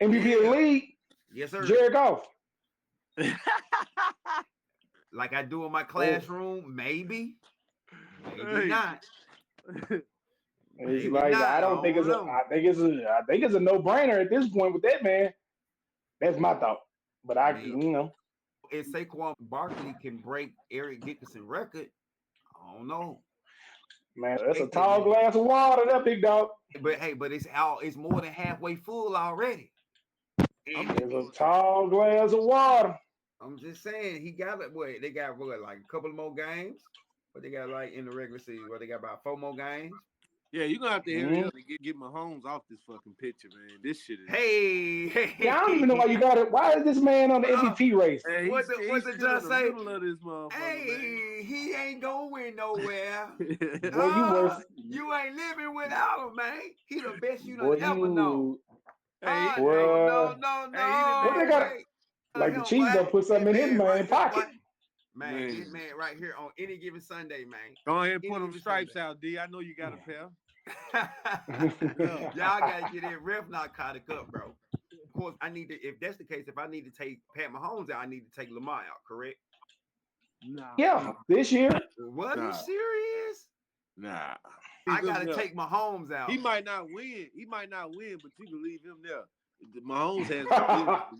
MVP of the league? Yes, sir. Jared Goff. Like I do in my classroom, maybe not. Maybe like not. I think it's a no-brainer at this point with that man. That's my thought. But if Saquon Barkley can break Eric Dickerson record, I don't know. Man, that's a tall glass of water, that big dog. But it's more than halfway full already. It's a tall glass of water. I'm just saying they got like a couple more games, but they got like in the regular season where they got about 4 more games. Yeah, you're gonna have to hurry up and get Mahomes off this fucking picture, man. This shit is. Hey. Yeah, I don't even know why you got it. Why is this man on the MVP race? Hey, what the judge say? Hey, he ain't gonna win nowhere. You ain't living without him, man. He the best you done ever know. Hey, no. What they got? Like the Chiefs don't put something in his man pocket. Man, this man right here on any given Sunday, man. Go ahead and put them stripes out, D. I know you got a pair. Y'all gotta get in ref narcotic up, bro. Of course, if that's the case, if I need to take Pat Mahomes out, I need to take Lamar out, correct? Nah. Yeah, this year. What? Are you serious? Nah. I gotta take Mahomes out. He might not win, but you can leave him there. Mahomes has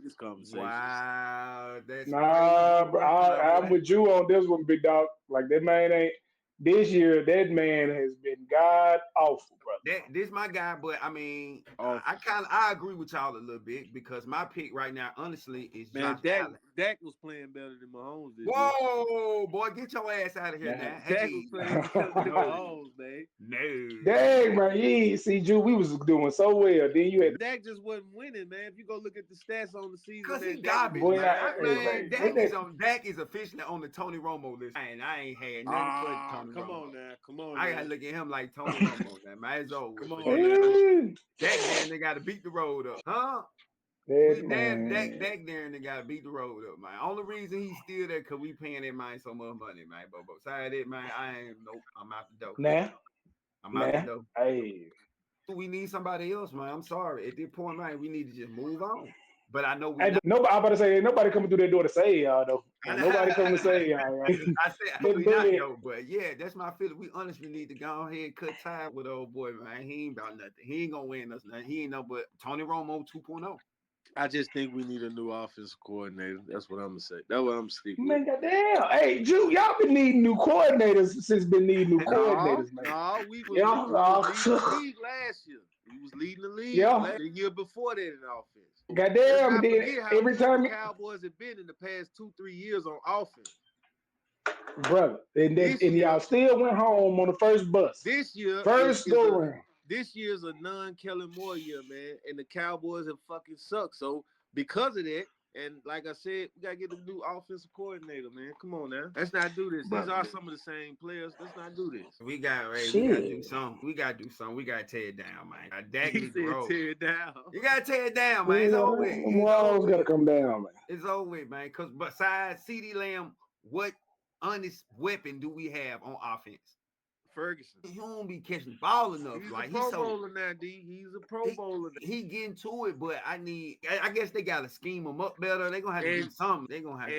this conversation. Wow, that's bro, I'm with you on this one, big dog. Like that man ain't. This year, that man has been god awful, brother. This my guy, but I mean, I agree with y'all a little bit because my pick right now, honestly, is Josh Allen. Dak was playing better than Mahomes this year. Boy, get your ass out of here now. Dak was playing better than Mahomes, man. No. Dang, man, see, Drew, we was doing so well. Then you had Dak just wasn't winning, man. If you go look at the stats on the season, because he garbage, man. Dak is officially on the Tony Romo list, and I ain't had nothing but Tony Romo. Come on. I gotta look at him like Tony Romo, man. Man, it's over. Come on, man. Dak man, they gotta beat the road up, huh? Dak there, they gotta beat the road up, man. Only reason he's still there because we paying that man so much money, man. But besides that, man, I'm out the door. I'm out the door. Hey, we need somebody else, man. I'm sorry. At this point, man, we need to just move on. But I know I'm about to say nobody coming through that door to save y'all though. Nobody coming to save y'all. Right? I said, but yeah, that's my feeling. We honestly need to go ahead and cut time with old boy, man. He ain't about nothing. He ain't gonna win us nothing. He ain't no but Tony Romo 2.0. I just think we need a new offensive coordinator. That's what I'm gonna say. That's what I'm speaking. Man, goddamn. Hey, Drew, y'all been needing new coordinators since been needing new coordinators, man. No, we was leading the league last year. We was leading the league the year before that in offense. Goddamn, every time the Cowboys have been in the past 2-3 years on offense. Brother, and y'all still went home on the first bus. This year, first go round. This year's a non-Kellen Moore year, man, and the Cowboys have fucking sucked. So because of that, and like I said, we gotta get a new offensive coordinator, man. Come on now, let's not do this. These are some of the same players. Let's not do this. We gotta do something. We gotta tear it down, man. Tear it down. You gotta tear it down, man. It's over with. Walls gotta come down, man. It's over with, man. Because besides CeeDee Lamb, what honest weapon do we have on offense? Ferguson. He don't be catching the ball enough. He's a pro bowler now, D. He's a pro bowler. He getting to it, but I guess they got to scheme him up better. They're going to have to do something. They're going to have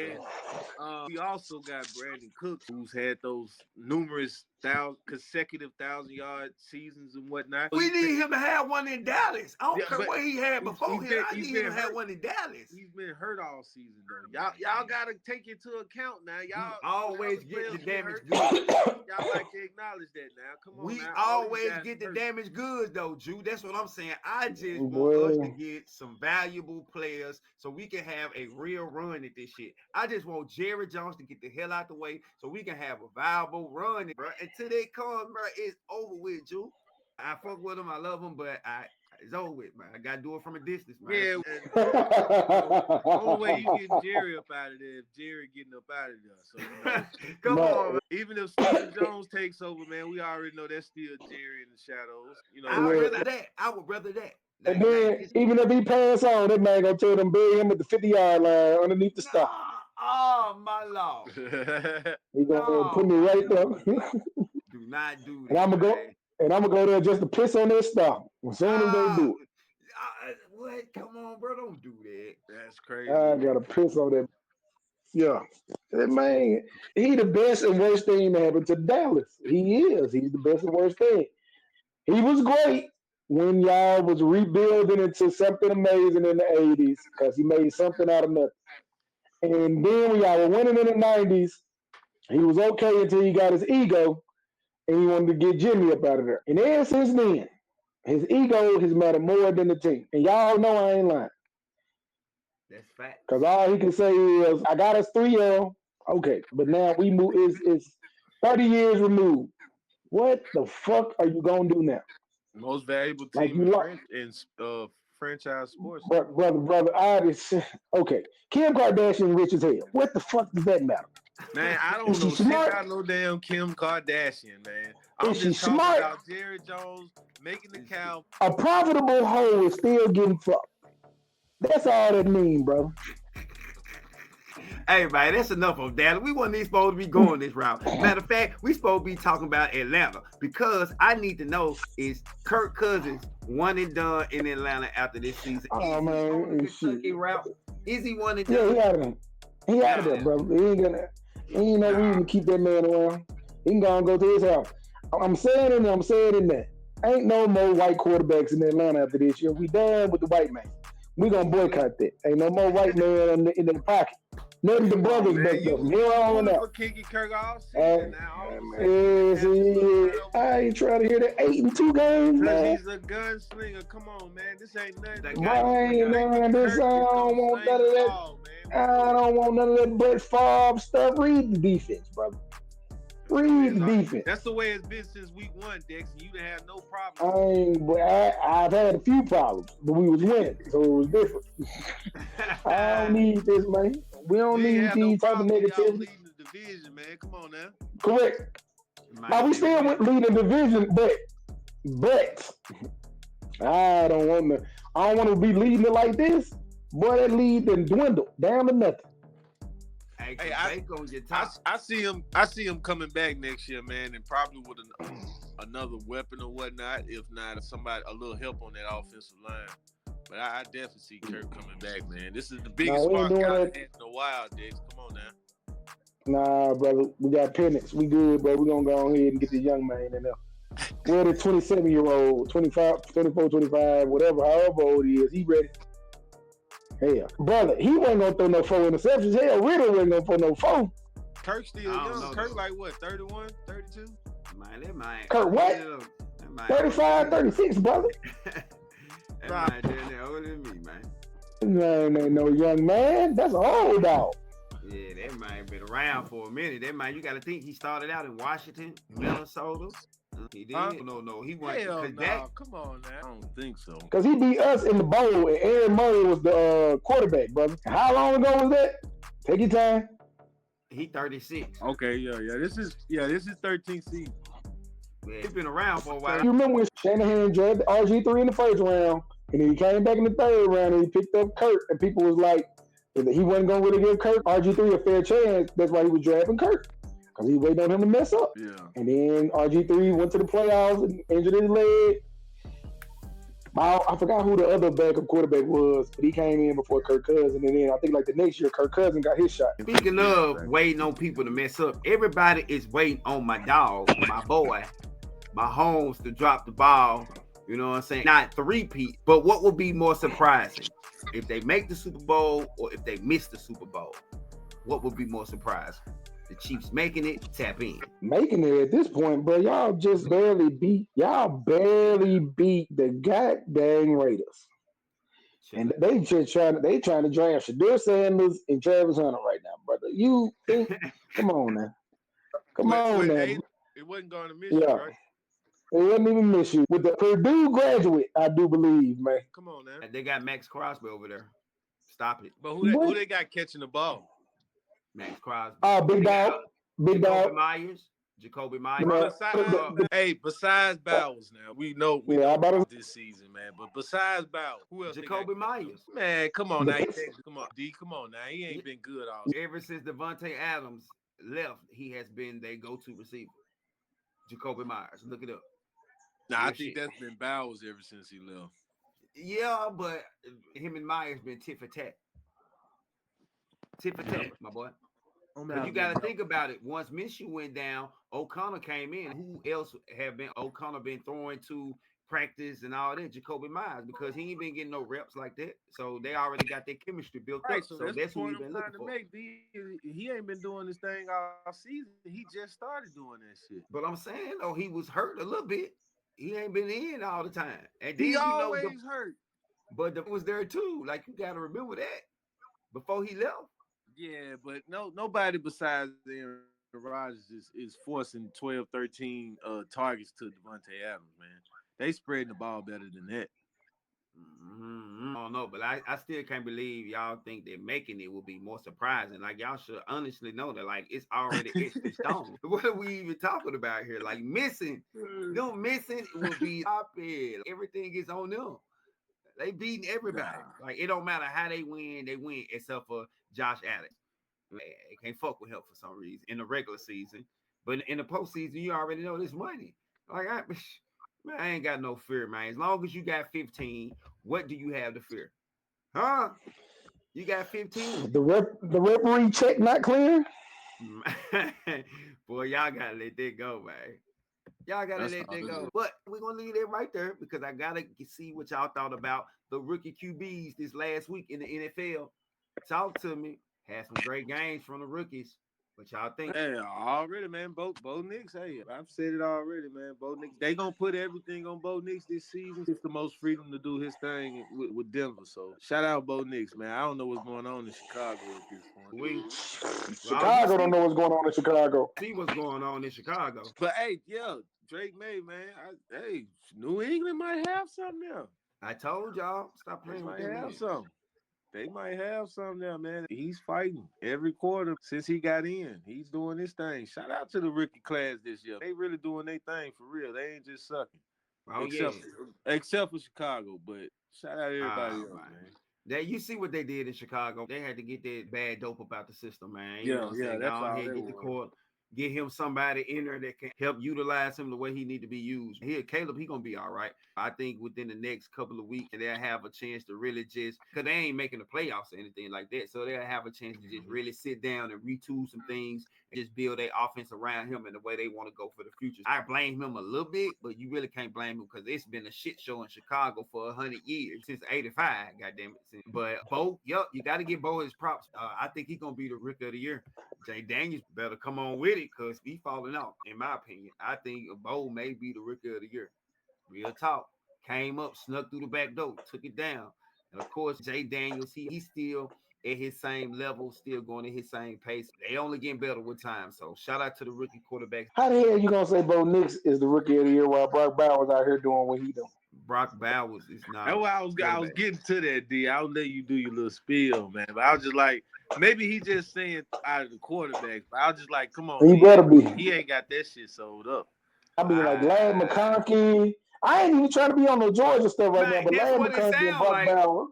to. We also got Brandon Cooks, who's had those numerous consecutive 1,000-yard seasons and whatnot. We need him to have one in Dallas. I don't care what he had before him. I need him to have one in Dallas. He's been hurt all season though. Y'all gotta take into account now. Y'all always get the damaged goods. Y'all like to acknowledge that now. Come on. We always get the damaged goods though, Drew. That's what I'm saying. I just want us to get some valuable players so we can have a real run at this shit. I just want Jerry Jones to get the hell out the way so we can have a viable run, bro. Until they come, bro, it's over with, Drew. I fuck with him, I love him, but it's over with, man. I gotta do it from a distance, man. Yeah, the only way you get Jerry up out of there if Jerry getting up out of there. So come on, man. Even if Stephen Jones takes over, man, we already know that's still Jerry in the shadows. I would rather that. And then, even if he pass on, that man gonna tell them bury him at the 50-yard line underneath the stop. Oh my Lord! He gonna put me right there. Do not do that. And I'm gonna go there just to piss on their stop as soon as they do it. What? Come on, bro! Don't do that. That's crazy. I gotta piss on that. Yeah, that man, he the best and worst thing that happened to Dallas. He is. He's the best and worst thing. He was great when y'all was rebuilding into something amazing in the 80s because he made something out of nothing. And then when y'all were winning in the 90s, he was okay until he got his ego and he wanted to get Jimmy up out of there. And ever since then, his ego has mattered more than the team. And y'all know I ain't lying. That's fact. Because all he can say is, I got us 3-0. Okay, but now we move. It's 30 years removed. What the fuck are you going to do now? Most valuable team in franchise sports. Brother, okay. Kim Kardashian rich as hell. What the fuck does that matter? Man, I don't know shit about no damn Kim Kardashian, man. I'm just talking about Jerry Jones making the cow. A profitable hoe is still getting fucked. That's all that means, bro. Hey, man, that's enough of that. We wasn't even supposed to be going this route. Matter of fact, we supposed to be talking about Atlanta because I need to know, is Kirk Cousins one and done in Atlanta after this season? Oh, man. Kentucky route? Is he one and done? Yeah, he out of there. He out of there, bro. He ain't no reason to keep that man around. He can go and go to his house. I'm saying in that. Ain't no more white quarterbacks in Atlanta after this year. We done with the white man. We gonna boycott that. Ain't no more white man in the pocket. None of the brothers back there. From here on out. I ain't trying to hear that 8-2 games, man. He's a gunslinger. Come on, man. This ain't nothing. I don't want none of that. I don't want none of that Brett Favre stuff. Read the defense, brother. Read the defense. That's the way it's been since week 1, Dex. You done have no problem. I've had a few problems, but we was winning, so it was different. I don't need this, man. We don't need these type of negativity. Leading the division, man. Come on now. Correct. Now we still leading the division, but I don't want to be leading it like this. Boy, that lead then dwindle down to nothing. Hey, I see him coming back next year, man, and probably with another weapon or whatnot. If not, a little help on that offensive line. But I definitely see Kirk coming back, man. This is the biggest spark I've had in a while, Diggs. Come on now. Nah, brother, we got Penix. We good, bro. We're going to go ahead and get the young man in there. We're the 27-year-old, 25, 24, 25, whatever, however old he is. He ready. Hell, brother, he wasn't going to throw no 4 interceptions. Hell, Riddle wasn't going to throw no 4. Kirk still young. Kirk like what, 31, 32? Man, that might. Kirk what? 35, 36, brother. That man older than me, man. No young man. That's an old dog. Yeah, that man been around for a minute. That man, you got to think he started out in Washington, Minnesota. He did. No, he went. Come on, man. I don't think so. Because he beat us in the bowl, and Aaron Murray was the quarterback, brother. How long ago was that? Take your time. He 36. Okay, yeah. This is 13th season. Yeah, he's been around for a while. You remember when Shanahan drafted RG3 in the first round, and then he came back in the third round and he picked up Kirk, and people was like, if he wasn't going to really give Kirk RG3 a fair chance, that's why he was drafting Kirk. Because he waited on him to mess up. Yeah. And then RG3 went to the playoffs and injured his leg. I forgot who the other backup quarterback was, but he came in before Kirk Cousins, and then I think like the next year Kirk Cousins got his shot. Speaking of waiting on people to mess up, everybody is waiting on my dog, my boy, my Holmes to drop the ball. You know what I'm saying? Not three-peat, but what would be more surprising? If they make the Super Bowl or if they miss the Super Bowl? What would be more surprising? The Chiefs making it, tap in. Making it at this point, bro, y'all barely beat the goddamn Raiders. And they trying to draft Shadur Sanders and Travis Hunter right now, brother. You think? Come on now. Come on now. It wasn't going to miss you, right? It wasn't even miss you. With the Purdue graduate, I do believe, man. Come on now. They got Max Crosby over there. Stop it. But who they got catching the ball? Max Crosby. Big dog. Big dog. Jacoby Myers. Besides Bowers, now we know about this season, man. But besides Bowers, who else? Jacoby Myers. Man, come on now. Come on now. He ain't been good all season. Ever since Devontae Adams left, he has been their go-to receiver. Jacoby Myers. Look it up. Nah, I think that's been Bowers ever since he left. Yeah, but him and Myers been tit for tat. Tit for tat, my boy. Because you got to think about it. Once Minshew went down, O'Connor came in. Who else have been O'Connor been throwing to practice and all that? Jacoby Myers, because he ain't been getting no reps like that. So they already got their chemistry built up. So that's what we've been looking for. He ain't been doing this thing all season. He just started doing that shit. But I'm saying, though, he was hurt a little bit. He ain't been in all the time. And he always hurt. But it was there too. Like, you got to remember that before he left. Yeah, but nobody besides Aaron Rodgers is forcing 12, 13 targets to Devontae Adams, man. They spreading the ball better than that. I don't know, but I still can't believe y'all think that making it will be more surprising. Like, y'all should honestly know that, like, it's already etched in stone. What are we even talking about here? Like, missing will be up here. Everything is on them. They beating everybody. Like, it don't matter how they win, except for Josh Allen. They can't fuck with him for some reason in the regular season. But in the postseason, you already know this money. Like, I ain't got no fear, man. As long as you got 15, what do you have to fear? Huh? You got 15. The referee check not clear? Boy, y'all got to let that go, man. Y'all got to let that go. But we're going to leave that right there because I got to see what y'all thought about the rookie QBs this last week in the NFL. Talk to me. Had some great games from the rookies. What y'all think? Hey, already, man. Bo Nix, hey, I've said it already, man. Bo Nix, they going to put everything on Bo Nix this season. It's the most freedom to do his thing with Denver. So, shout out Bo Nix, man. I don't know what's going on in Chicago at this point. Chicago don't know what's going on in Chicago. See what's going on in Chicago. But, hey, yeah, Drake May, man. New England might have something there. I told y'all, stop playing with them. They might have something there, man. He's fighting every quarter since he got in. He's doing this thing. Shout out to the rookie class this year. They really doing their thing for real. They ain't just sucking. Except for Chicago, but shout out to everybody else, man. You see what they did in Chicago. They had to get that bad dope up out the system, man. That's all they get the court. Get him somebody in there that can help utilize him the way he need to be used. Here, Caleb, he gonna be all right. I think within the next couple of weeks, they'll have a chance to really just, because they ain't making the playoffs or anything like that, so they'll have a chance to just really sit down and retool some things and just build their offense around him in the way they want to go for the future. I blame him a little bit, but you really can't blame him because it's been a shit show in Chicago for 100 years, since 85, goddamn it. But Bo, you got to give Bo his props. I think he's gonna be the rookie of the year. Jay Daniels better come on with it because he's falling off, in my opinion. I think Bo may be the rookie of the year. Real talk. Came up, snuck through the back door, took it down. And, of course, Jay Daniels, he's still at his same level, still going at his same pace. They only getting better with time. So, shout out to the rookie quarterbacks. How the hell you going to say Bo Nix is the rookie of the year while Brock Bowers out here doing what he doing? Brock Bowers is not. That's why I was getting to that, D. I'll let you do your little spiel, man. But I was just like, maybe he just saying out of the quarterbacks. But I was just like, come on. He better be. He ain't got that shit sold up. I mean, like Lad McConkey. I ain't even trying to be on the Georgia stuff right now, but Lad McConkey and Brock Bowers.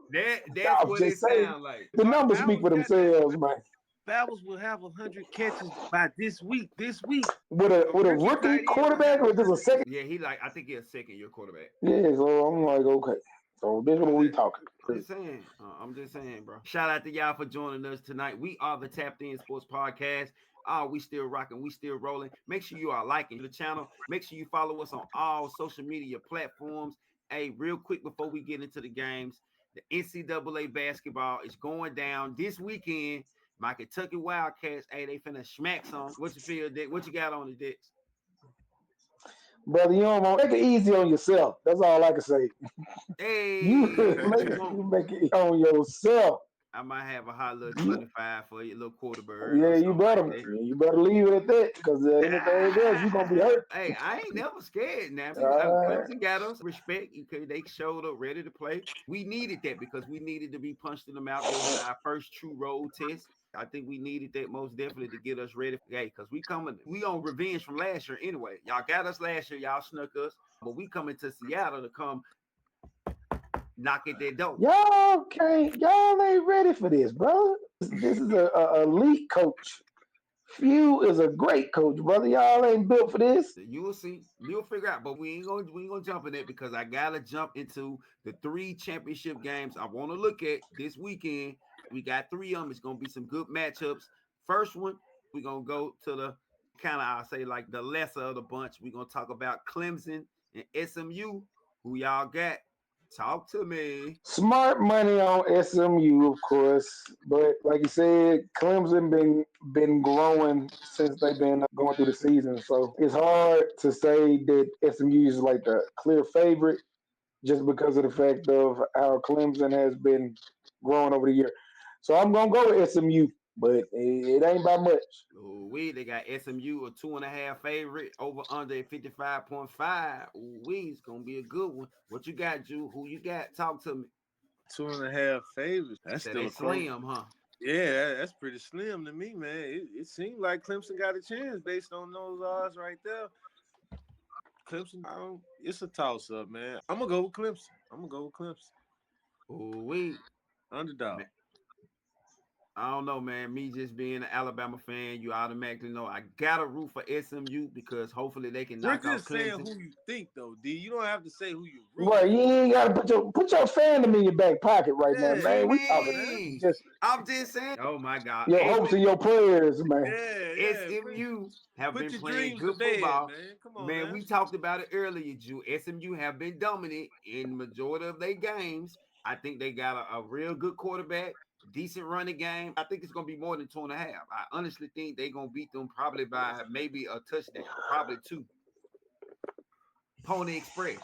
That's what it sounds like. The numbers speak for themselves, man. Babbles will have 100 catches by this week. With a rookie quarterback or just a second? Yeah, I think he's a second year quarterback. Yeah, so I'm like, okay. So this is what we talking. I'm just saying, bro. Shout out to y'all for joining us tonight. We are the Tapped In Sports Podcast. We still rocking, we still rolling. Make sure you are liking the channel. Make sure you follow us on all social media platforms. Hey, real quick before we get into the games, the NCAA basketball is going down this weekend. My Kentucky Wildcats, hey, they finna smack some. What you feel, Dick? What you got on the Dicks? Brother, you don't want to make it easy on yourself. That's all I can say. Hey, you make it on yourself. I might have a hot little 25 for you, little quarter bird. Yeah, you better leave it at that because anything else, you're gonna be hurt. Hey, I ain't never scared now. Clemson got us respect. They showed up ready to play. We needed that because we needed to be punched in the mouth. This was our first true road test. I think we needed that most definitely to get us ready. Hey, because we on revenge from last year anyway. Y'all got us last year. Y'all snuck us. But we coming to Seattle to come knock at their door. Y'all ain't ready for this, brother. This is a elite coach. Few is a great coach, brother. Y'all ain't built for this. You will see. You'll figure out. But we ain't gonna jump in it because I gotta jump into the 3 championship games I want to look at this weekend. We got 3 of them. It's gonna be some good matchups. First one, we're gonna go to the kind of, I'll say, like the lesser of the bunch. We're gonna talk about Clemson and SMU. Who y'all got? Talk to me. Smart money on SMU, of course, but like you said, Clemson been growing since they've been going through the season. So it's hard to say that SMU is like the clear favorite just because of the fact of how Clemson has been growing over the year. So I'm gonna go with SMU, but it ain't by much. They got SMU a 2.5 favorite over under 55.5. It's gonna be a good one. What you got, Drew? Who you got? Talk to me. 2.5 favorites. That's still a slim, huh? Yeah, that's pretty slim to me, man. It seemed like Clemson got a chance based on those odds right there. Clemson, it's a toss up, man. I'm gonna go with Clemson. Underdog. Man, I don't know, man. Me just being an Alabama fan, you automatically know I gotta root for SMU because hopefully they can knock off Clemson. We're just saying who you think, though, D. You don't have to say who you root. Right, you ain't gotta put your fandom in your back pocket right now, man. We talking I'm just saying. Oh my God, your hopes and your prayers, man. SMU have been playing good football, man. Come on, man. We talked about it earlier, Drew. SMU have been dominant in majority of their games. I think they got a real good quarterback. Decent running game. I think it's going to be more than 2.5. I honestly think they're going to beat them probably by maybe a touchdown, probably 2. Pony Express.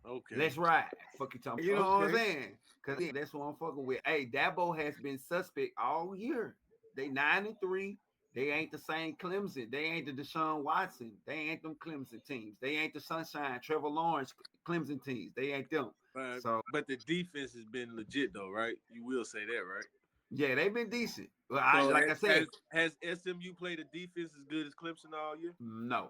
Okay. Let's ride. Fuck you talking. You know what I'm saying? Because that's what I'm fucking with. Hey, Dabo has been suspect all year. They 9-3. They ain't the same Clemson. They ain't the Deshaun Watson. They ain't them Clemson teams. They ain't the Sunshine, Trevor Lawrence Clemson teams. They ain't them. But the defense has been legit, though, right? You will say that, right? Yeah, they've been decent. Well, I said, has SMU played a defense as good as Clemson all year? No.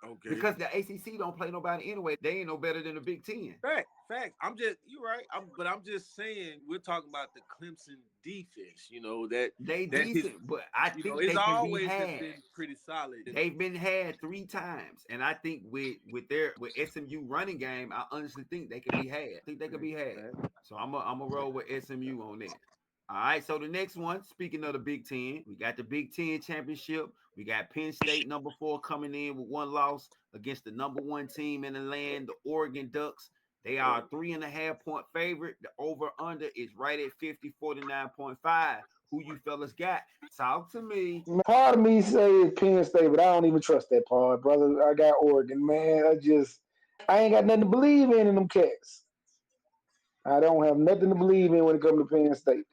Okay. Because the ACC don't play nobody anyway. They ain't no better than the Big Ten. Fact. You're right. I'm just saying we're talking about the Clemson defense. You know that they decent, but I think it's they always can be had. Been pretty solid. They've been had 3 times, and I think with SMU running game, I honestly think they can be had. I think they can be had. So I'm a roll with SMU on that. All right, so the next one, speaking of the Big Ten, we got the Big Ten championship. We got Penn State, number 4, coming in with 1 loss against the number 1 team in the land, the Oregon Ducks. They are a 3.5-point favorite. The over-under is right at 49.5. Who you fellas got? Talk to me. Part of me say Penn State, but I don't even trust that part, brother. I got Oregon, man. I ain't got nothing to believe in them cats. I don't have nothing to believe in when it comes to Penn State.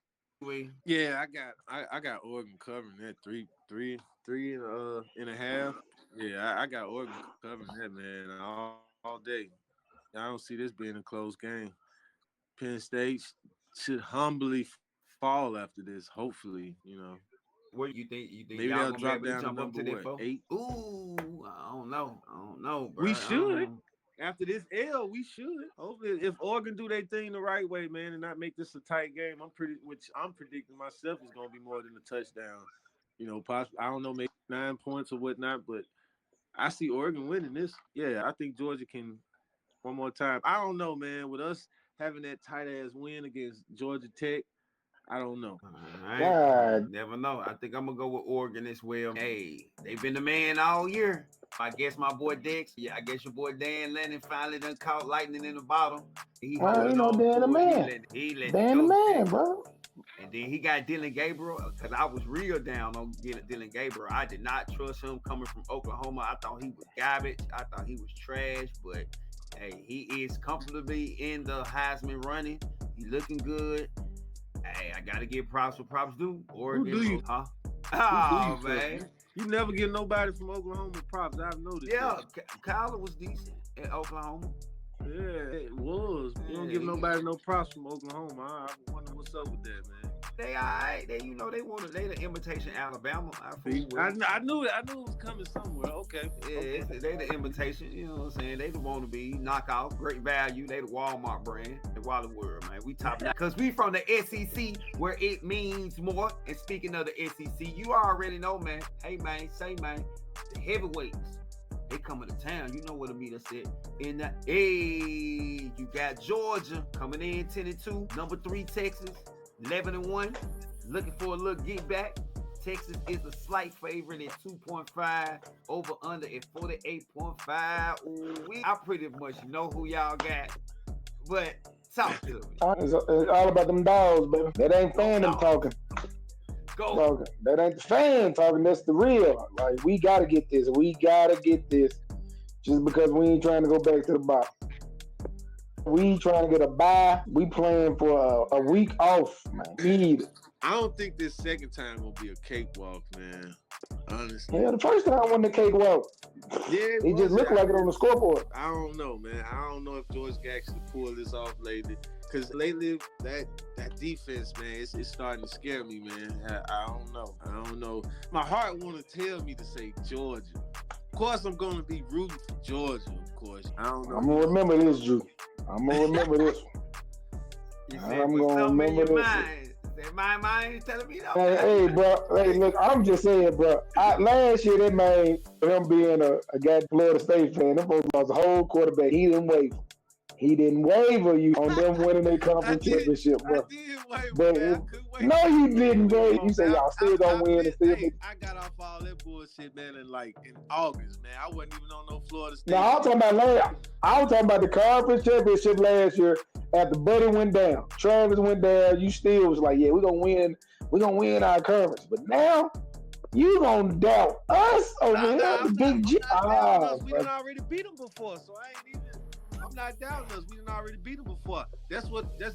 Yeah, I got Oregon covering that 3.5. Yeah, I got Oregon covering that, man, all day. I don't see this being a close game. Penn State should humbly fall after this. Hopefully, What you think? You think maybe y'all they'll drop down to number what, 8? Ooh, I don't know, bro. We should. After this L, we should. Hopefully, if Oregon do their thing the right way, man, and not make this a tight game, I'm predicting myself is going to be more than a touchdown. possibly, I don't know, maybe 9 points or whatnot, but I see Oregon winning this. Yeah, I think Georgia can one more time. I don't know, man. With us having that tight ass win against Georgia Tech, I don't know. Never know. I think I'm gonna go with Oregon as well. Hey, they've been the man all year. I guess my boy Dex. Yeah, I guess your boy Dan Lennon finally done caught lightning in the bottle. He holding on Dan the man. He let Dan the man, bro. And then he got Dylan Gabriel, because I was real down on Dylan Gabriel. I did not trust him coming from Oklahoma. I thought he was garbage. I thought he was trash. But hey, he is comfortably in the Heisman running. He looking good. Hey, I gotta give props for props due. Oregon, who do you, huh? Oh man, you never give nobody from Oklahoma props. I've noticed. Yeah, Kyler was decent at Oklahoma. Yeah, it was. You don't give nobody no props from Oklahoma. I wonder what's up with that, man. They all right. They the imitation Alabama. I knew it. I knew it was coming somewhere. Okay. Yeah, they the imitation. You know what I'm saying? They the wannabe knockoff, great value. They the Walmart brand. The Wally World, man. We top notch because we from the SEC where it means more. And speaking of the SEC, you already know, man. Hey, man, the heavyweights. They coming to town. You know where to meet us at. You got Georgia coming in 10-2. Number 3, Texas, 11-1. Looking for a little get back. Texas is a slight favorite at 2.5. Over under at 48.5. I pretty much know who y'all got. But talk to me. It's all about them dogs, baby. That ain't fandom talking. Go. That ain't the fan talking. That's the real. Like, we gotta get this. Just because we ain't trying to go back to the bottom. We trying to get a bye. We playing for a week off, man. Need it. I don't think this second time gonna be a cakewalk, man. Honestly. Yeah, the first time wasn't a cakewalk. Yeah, it just looked like it on the scoreboard. I don't know, man. I don't know if George can actually pull this off lately. Because lately, that defense, man, it's starting to scare me, man. I don't know. My heart want to tell me to say Georgia. Of course, I'm going to be rooting for Georgia, of course. I don't know. I'm going to remember this, Drew. I'm going to remember this one. I'm going to remember this one. My mind is telling me no. Hey, bro. Hey, look, I'm just saying, bro. Last year, they made him being a guy Florida State fan. Them folks lost a whole quarterback. He didn't waver. He didn't waver you on them winning their conference championship, bro. I did waver, man. No, you didn't, bro. You say y'all still gonna win and still. I got off all that bullshit, man, in August, man. I wasn't even on no Florida State. No, I was talking about the conference championship last year after Buddy went down. Travis went down. You still was like, yeah, we're gonna win. We're gonna win our conference. But now you gonna doubt us over here, the Big G. We done already beat them before, so I ain't even. I'm not doubting us. We didn't already beat them before. That's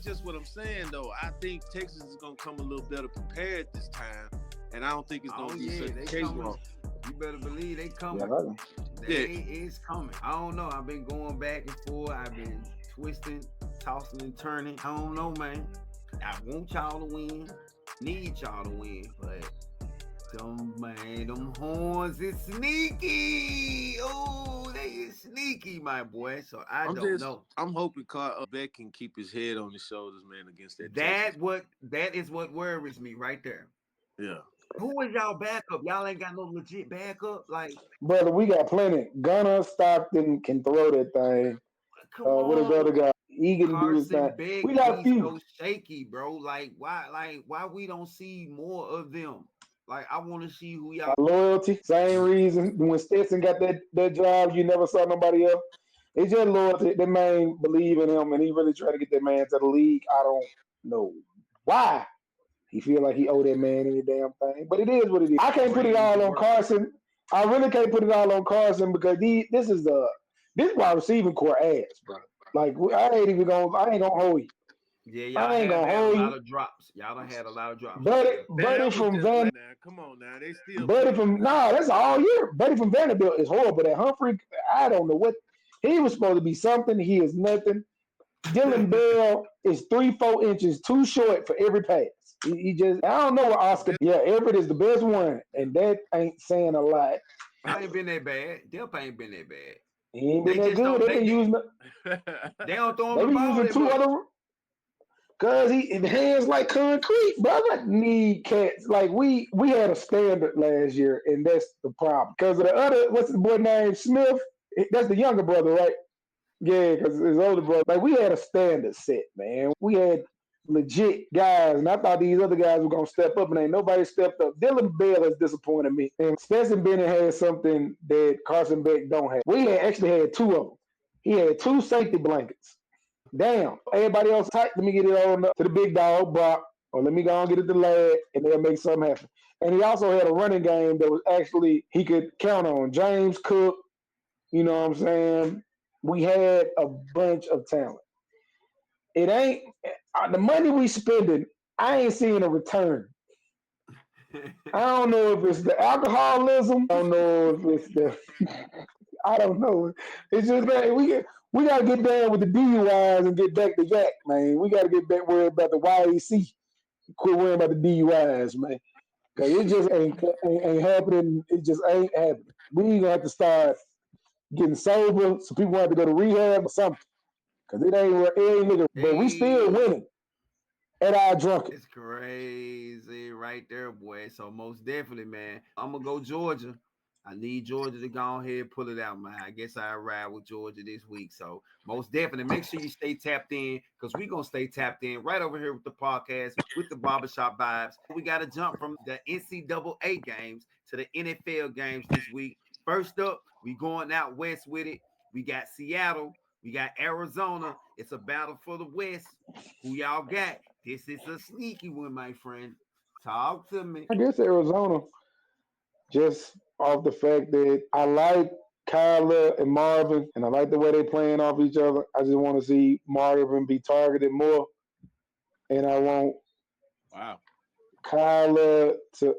just what I'm saying, though. I think Texas is gonna come a little better prepared this time, and I don't think it's gonna be such a cakewalk. You better believe they coming. It's coming. I don't know. I've been going back and forth. I've been twisting, tossing, and turning. I don't know, man. I want y'all to win. Need y'all to win, but. Them horns is sneaky. Oh, they is sneaky, my boy. So I don't know. I'm hoping Beck can keep his head on his shoulders, man, against that. That is what worries me right there. Yeah. Who is y'all backup? Y'all ain't got no legit backup, like. Brother, we got plenty. Gunner, Stockton can throw that thing. What is the other guy? He can do his thing. We got a few. So shaky, bro. Like why we don't see more of them? Like, I want to see who y'all... Loyalty, same reason. When Stetson got that job, you never saw nobody else. It's just loyalty. That man believe in him, and he really try to get that man to the league. I don't know why he feel like he owe that man any damn thing. But it is what it is. I can't put it all on Carson. I really can't put it all on Carson because this wide receiving core ass, bro. Like, I ain't gonna hold you. Yeah, y'all ain't gonna hold a lot of drops. Y'all done had a lot of drops. Buddy from Vanderbilt. Come on now, they still. That's all year. Buddy from Vanderbilt is horrible. That Humphrey, I don't know what he was supposed to be. Something he is nothing. Dylan Bell is 3-4 inches too short for every pass. He just, I don't know what Oscar. Yeah, Everett is the best one, and that ain't saying a lot. I ain't been that bad. Delp ain't been that bad. He ain't been that good. They don't throw him the ball. Cause he hands like concrete, brother. Need cats like we had a standard last year, and that's the problem. Cause of the other, what's the boy named Smith? That's the younger brother, right? Yeah, because his older brother. Like we had a standard set, man. We had legit guys, and I thought these other guys were gonna step up, and ain't nobody stepped up. Dylan Bell has disappointed me, and Stetson Bennett has something that Carson Beck don't have. We had actually had two of them. He had two safety blankets. Damn. Everybody else tight. Let me get it on to the big dog, Brock. Or let me go and get it to Lad, and they'll make something happen. And he also had a running game that was actually he could count on. James Cook, you know what I'm saying? We had a bunch of talent. It ain't the money we spending, I ain't seeing a return. I don't know if it's the alcoholism. I don't know if it's the I don't know. It's just man, we gotta get down with the DUIs and get back to Yak, man. We gotta get back worried about the YAC. Quit worrying about the DUIs, man. Cause it just ain't happening. It just ain't happening. We gonna have to start getting sober. So people have to go to rehab or something. Cause it ain't nigga. But we still winning at our drunkest. It's crazy right there, boy. So most definitely, man. I'm gonna go Georgia. I need Georgia to go ahead and pull it out, man. I guess I ride with Georgia this week. So most definitely, make sure you stay tapped in because we're gonna stay tapped in right over here with the podcast with the barbershop vibes. We got to jump from the NCAA games to the NFL games this week. First up, we going out west with it. We got Seattle. We got Arizona. It's a battle for the West. Who y'all got? This is a sneaky one, my friend. Talk to me. I guess Arizona, just off the fact that I like Kyler and Marvin, and I like the way they playing off each other. I just want to see Marvin be targeted more, and I want Kyler to.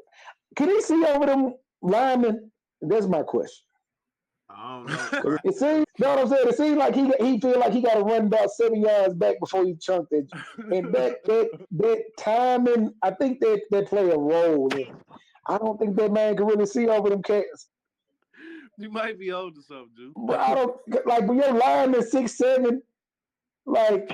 Can he see over them linemen? That's my question. I don't know. It seems, you know what I'm saying? It seems like he feel like he got to run about 7 yards back before he chunked it. And that timing, I think that play a role in it. I don't think that man can really see over them cats. You might be old or something, dude. But I don't like when your lineman 6'7", like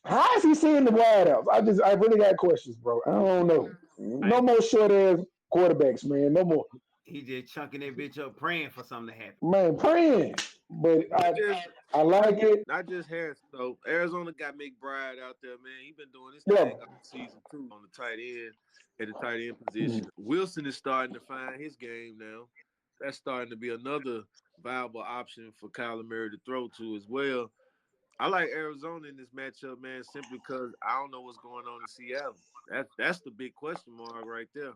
how is he seeing the wideouts? I really got questions, bro. I don't know. No more short ass quarterbacks, man. No more. He just chunking that bitch up, praying for something to happen. Man, praying. But I like it. Not just Harris, though. Arizona got McBride out there, man. He been doing this thing all season too on the tight end, at the tight end position. Wilson is starting to find his game now. That's starting to be another viable option for Kyler Murray to throw to as well. I like Arizona in this matchup, man, simply because I don't know what's going on in Seattle. That's the big question mark right there.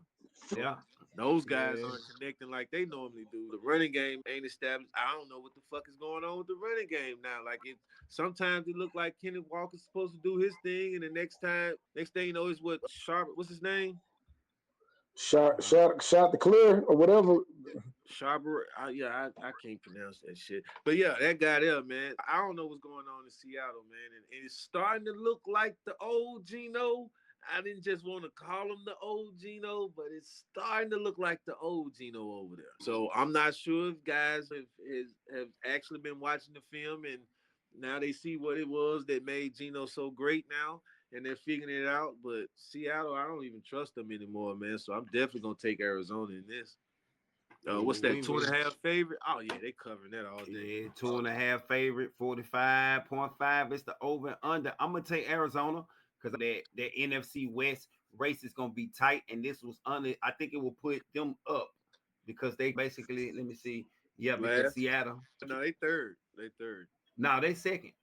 Yeah. Those guys aren't connecting like they normally do. The running game ain't established. I don't know what the fuck is going on with the running game now. Like sometimes it look like Kenneth Walker's supposed to do his thing, and the next thing you know is what Sharp. What's his name? Shot the clear or whatever. Sharper, I can't pronounce that shit. But yeah, that guy there, man. I don't know what's going on in Seattle, man. And it's starting to look like the old Geno. I didn't just want to call him the old Geno, but it's starting to look like the old Geno over there. So I'm not sure if guys have actually been watching the film and now they see what it was that made Geno so great now. And they're figuring it out. But Seattle, I don't even trust them anymore, man. So I'm definitely going to take Arizona in this. What's that, 2.5 favorite? Oh, yeah, they covering that all day. Yeah, 2.5 favorite, 45.5. It's the over and under. I'm going to take Arizona because that NFC West race is going to be tight. And this was under, I think it will put them up because they basically, let me see. Yeah, because Seattle. No, they third. No, they second.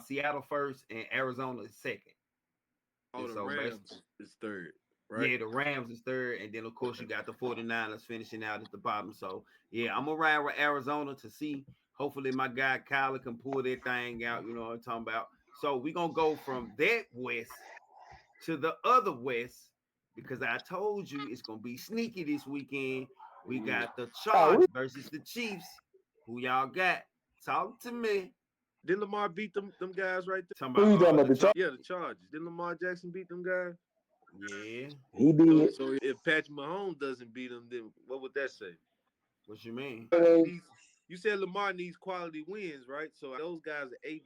Seattle first and Arizona is second. Oh, the Rams is third. Right? Yeah, the Rams is third, and then of course you got the 49ers finishing out at the bottom. So yeah, I'm gonna ride with Arizona to see. Hopefully my guy Kyler can pull that thing out, you know what I'm talking about. So we're gonna go from that west to the other west because I told you it's gonna be sneaky this weekend. We got the Chargers versus the Chiefs. Who y'all got? Talk to me. Did Lamar beat them guys right there? Who you talking about? The Chargers. Did Lamar Jackson beat them guys? Yeah, he did. So if Patrick Mahomes doesn't beat him, then what would that say? What you mean? You said Lamar needs quality wins, right? So those guys are 8-4.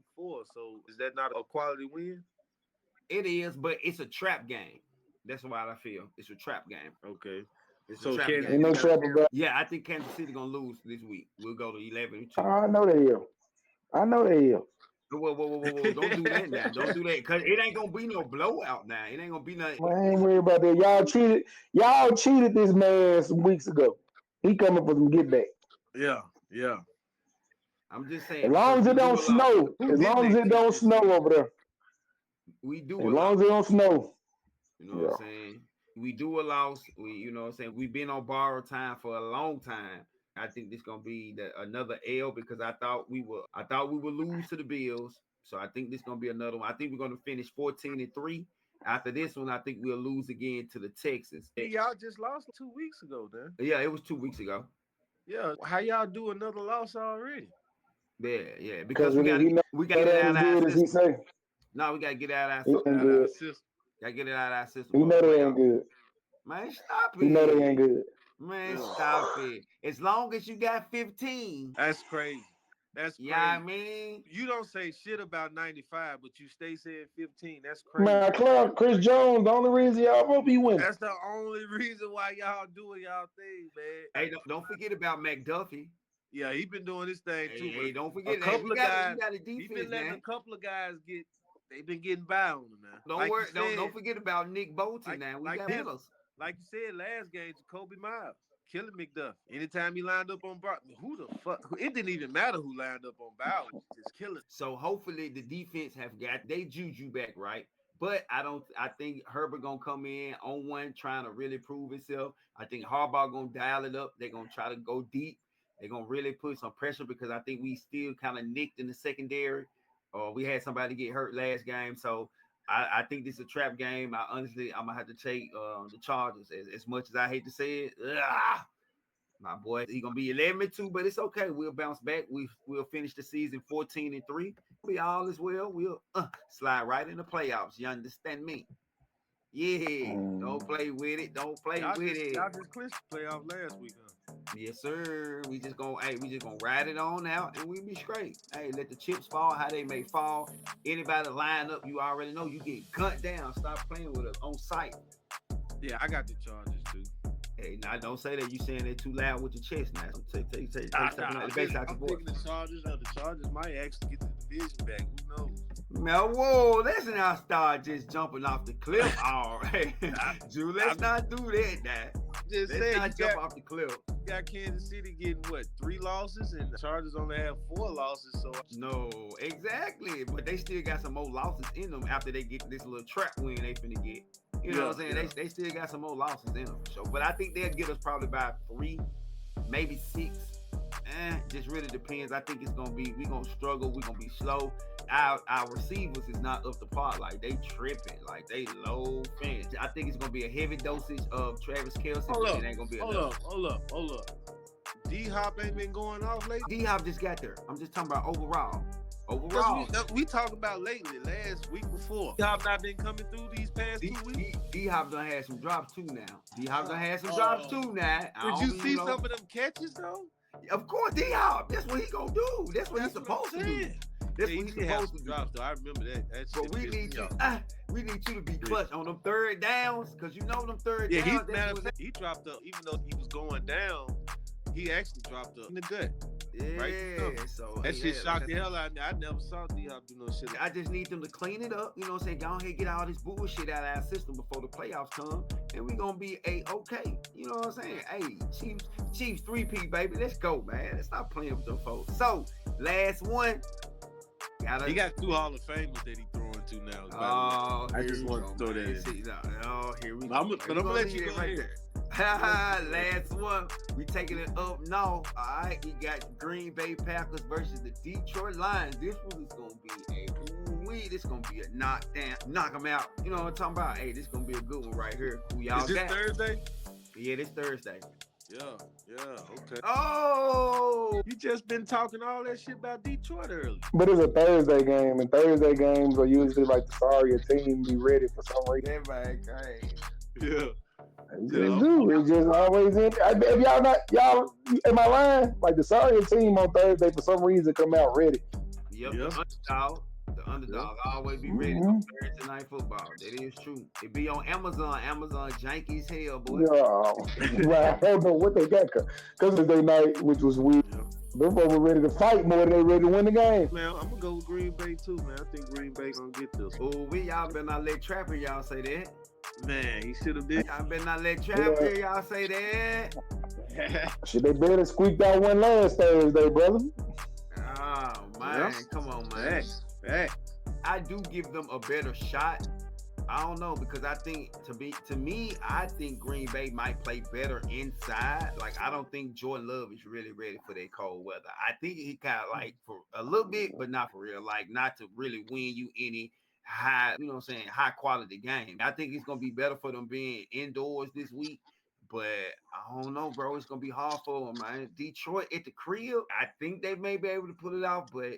So is that not a quality win? It is, but it's a trap game. That's why I feel it's a trap game. Okay. It's so a trap game. game. No trap about. Yeah, I think Kansas City gonna lose this week. We'll go to 11-2. I know they will. Whoa. Don't do that now. Don't do that. Because it ain't going to be no blowout now. It ain't going to be nothing. I ain't worried about that. Y'all cheated this man some weeks ago. He coming for some get back. Yeah. I'm just saying. As long as it don't snow. As long as it don't snow over there. We do. As long as it don't snow. You know what I'm saying? We do a loss. You know what I'm saying? We've been on borrowed time for a long time. I think this gonna be another L because I thought we would lose to the Bills. So I think this gonna be another one. I think we're gonna finish 14-3. After this one, I think we'll lose again to the Texans. Hey, y'all just lost 2 weeks ago, then. Yeah, it was 2 weeks ago. Yeah, how y'all do another loss already? Yeah, because we got to get it out of our system. No, we got to get it out of our system. Got to get it out of our system. You know they ain't good. Man, stop it. You know they ain't good. Man, stop it. As long as you got 15. That's crazy. That's crazy. Yeah, I mean, you don't say shit about 95, but you stay saying 15. That's crazy. Man, Chris Jones, the only reason y'all won't be winning. That's the only reason why y'all doing y'all thing, man. Hey, don't forget about McDuffie. Yeah, he been doing his thing too. Hey, don't forget a couple of guys. He been letting a couple of guys get. They've been getting by on him now. Don't forget about Nick Bolton now. We got Willis. Like you said last game, Jacoby Miles killing McDuff. Anytime he lined up on Brown, who the fuck? It didn't even matter who lined up on Bowers, just killing. So hopefully the defense have got they juju back right. But I think Herbert gonna come in on one trying to really prove himself. I think Harbaugh gonna dial it up. They're gonna try to go deep. They're gonna really put some pressure because I think we still kind of nicked in the secondary. We had somebody get hurt last game, so I think this is a trap game. I'm gonna have to take the Chargers as much as I hate to say it. My boy, he's gonna be 11-2, but it's okay. We'll bounce back. We'll finish the season 14-3. We all as well. We'll slide right in the playoffs. You understand me? Yeah. Don't play with it. Don't play with it. Y'all just clinched the playoff last week, huh? Yes, sir. We just gonna ride it on out and we be straight. Hey, let the chips fall how they may fall. Anybody line up, you already know you get cut down. Stop playing with us on site. Yeah, I got the Chargers too. Hey, now don't say that. You saying it too loud with your chest now. Take I'm picking the Chargers. The Chargers might actually get the division back. Who knows? Now, whoa, let's not start just jumping off the cliff. All right, Drew, let's not do that now. Let's not jump off the cliff. You got Kansas City getting 3 losses, and the Chargers only have 4 losses. So no, exactly. But they still got some more losses in them after they get this little trap win they finna get. You know what I'm saying? Yeah. They still got some more losses in them. So, but I think they'll get us probably by 3, maybe 6. Just really depends. I think it's gonna be we're gonna struggle. We're gonna be slow. Our receivers is not up to par. Like they tripping. Like they low fans. I think it's gonna be a heavy dosage of Travis Kelce. It ain't gonna be hold up. D-Hop ain't been going off lately. D-Hop just got there. I'm just talking about overall. We talked about lately, last week before. D-Hop not been coming through these past 2 weeks. D-Hop done had some drops too now. D-Hop done had some drops too now. Did you see some of them catches though? Of course, D-Hop. That's what he gonna do. That's what he's supposed to do. That's what he's supposed to do. Drops, though. I remember that. But we need you to be clutch on them third downs, because you know them third downs. He dropped up, even though he was going down. He actually dropped up in the gut. Yeah, right? So that shit shocked the hell out of me. I never saw D-Hop do no shit. I just need them to clean it up. You know what I'm saying? Go ahead, get all this bullshit out of our system before the playoffs come, and we're gonna be okay. You know what I'm saying? Hey, Chiefs 3P, baby. Let's go, man. Let's stop playing with them folks. So, last one. He got 2 Hall of Famers that he throwing to now. I just want to throw that in. Here we go. I'm gonna let you go right there. Last one. We taking it up north. All right. We got Green Bay Packers versus the Detroit Lions. This one is gonna be this gonna be a knockdown, knock them out. You know what I'm talking about? Hey, this gonna be a good one right here. Who y'all got? Is this Thursday? Yeah, this Thursday. Yeah, okay. Oh, you just been talking all that shit about Detroit earlier. But it's a Thursday game, and Thursday games are usually like the sorrier team be ready for some reason. Everybody crazy. Yeah. It's just always in. If y'all, am I lying? Like the sorrier team on Thursday for some reason come out ready. Yep. The underdog. Always be ready for Thursday night football. That is true. It be on Amazon. Amazon janky as hell, boy. Well, I don't know what they got because Thursday night, which was weird. Yeah. Them folks were ready to fight more than they ready to win the game. Man, I'm gonna go with Green Bay too, man. I think Green Bay gonna get this. Oh, y'all better not let Trapper y'all say that. Man, he should have did. Y'all better not let Trapper y'all say that. Shit, they better squeaked out one last Thursday, brother. Oh man, come on, man. Facts. I do give them a better shot. I don't know because I think to me, I think Green Bay might play better inside. Like I don't think Jordan Love is really ready for that cold weather. I think he kind of like for a little bit, but not for real. Like not to really win you any high, you know what I'm saying, high quality game. I think it's gonna be better for them being indoors this week. But I don't know, bro. It's gonna be hard for them, man. Detroit at the crib, I think they may be able to pull it off, but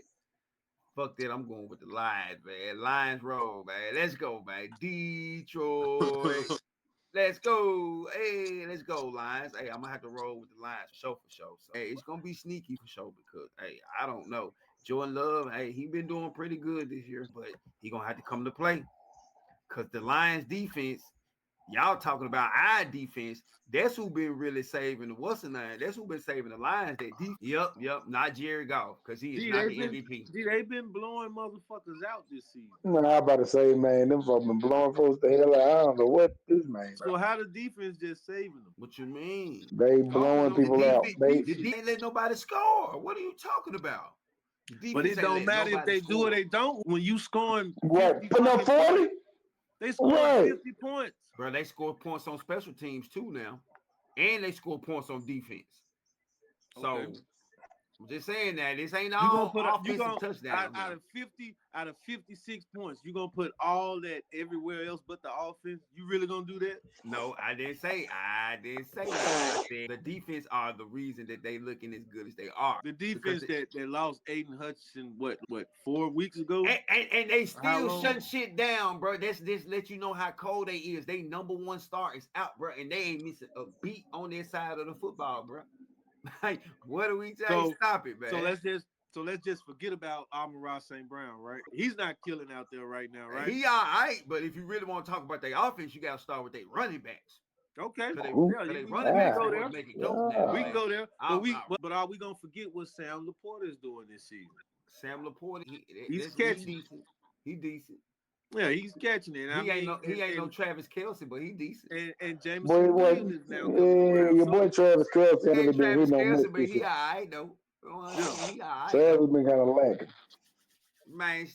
fuck that. I'm going with the Lions, man. Lions roll, man. Let's go, man. Detroit. Let's go. Hey, let's go, Lions. Hey, I'm gonna have to roll with the Lions for sure. So hey, it's gonna be sneaky for sure because hey, I don't know. Jordan Love, hey, he been doing pretty good this year, but he gonna have to come to play. Cause the Lions defense. Y'all talking about our defense. That's who been really saving the what's the name. That's who been saving the Lions. That defense. Yep. Not Jared Goff because he is not the MVP. They been blowing motherfuckers out this season. Man, I about to say, man, them folks been blowing folks the hell out. I don't know what this man. So how the defense just saving them? What you mean? They blowing people out. They ain't let nobody score. What are you talking about? But it don't matter if they do or they don't. When you scoring, what? Putting up 40. They scored 50 points. Bro, they score points on special teams too now. And they score points on defense. So I'm just saying that this ain't all offensive touchdown. Out of 56 points, you gonna put all that everywhere else but the offense? You really gonna do that? No, I didn't say that. I said the defense are the reason that they looking as good as they are. The defense that lost Aiden Hutchinson, what 4 weeks ago? And they still shut shit down, bro. That's just let you know how cold they is. They number one star is out, bro, and they ain't missing a beat on their side of the football, bro. Like, what do we say? Stop it, man. So let's just forget about Amon-Ra St. Brown, right? He's not killing out there right now, right? He all right, but if you really want to talk about their offense, you got to start with their running backs. Okay. They running backs go there. Make it go now. We can go there. But are we gonna forget what Sam Laporta is doing this season? Sam Laporta, he's catching. He's decent. Yeah, he's catching it. He ain't no Travis Kelce, but he decent. And Jameson Williams is now coming around. Your boy Travis Kelce ain't been hitting on this. But he all right though. He all right. Travis been kind of lacking. Man,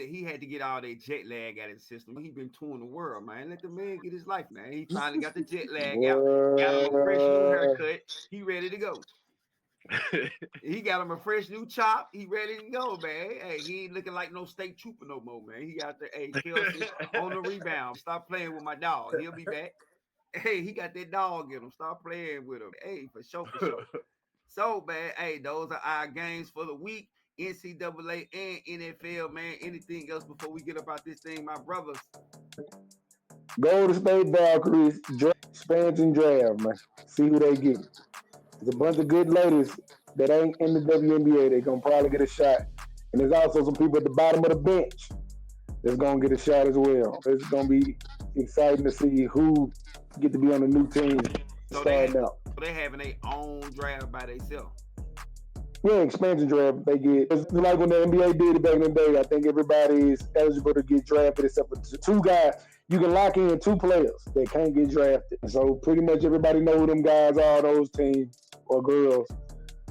he had to get all that jet lag out of the system. He been touring the world, man. Let the man get his life, man. He finally got the jet lag out. Got him a fresh new haircut. He ready to go. He got him a fresh new chop. He ready to go, man. Hey, he ain't looking like no state trooper no more, man. He got the Kelce on the rebound. Stop playing with my dog. He'll be back. Hey, he got that dog in him. Stop playing with him. Hey, for sure. So, man, hey, those are our games for the week. NCAA and NFL, man. Anything else before we get about this thing, my brothers? Golden State Valkyries, expansion draft, man. See who they get. There's a bunch of good ladies that ain't in the WNBA. They're going to probably get a shot. And there's also some people at the bottom of the bench that's going to get a shot as well. It's going to be exciting to see who get to be on the new team starting out. So they having their own draft by themselves. Yeah, expansion draft they get. It's like when the NBA did it back in the day. I think everybody is eligible to get drafted except for two guys. You can lock in two players that can't get drafted. So pretty much everybody know who them guys are, those teams or girls.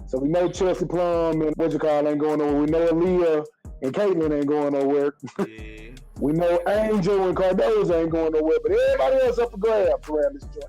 So we know Chelsea Plum and ain't going nowhere. We know Aaliyah and Caitlin ain't going nowhere. Yeah. We know Angel and Cardozo ain't going nowhere, but everybody else up for grabs around this joint.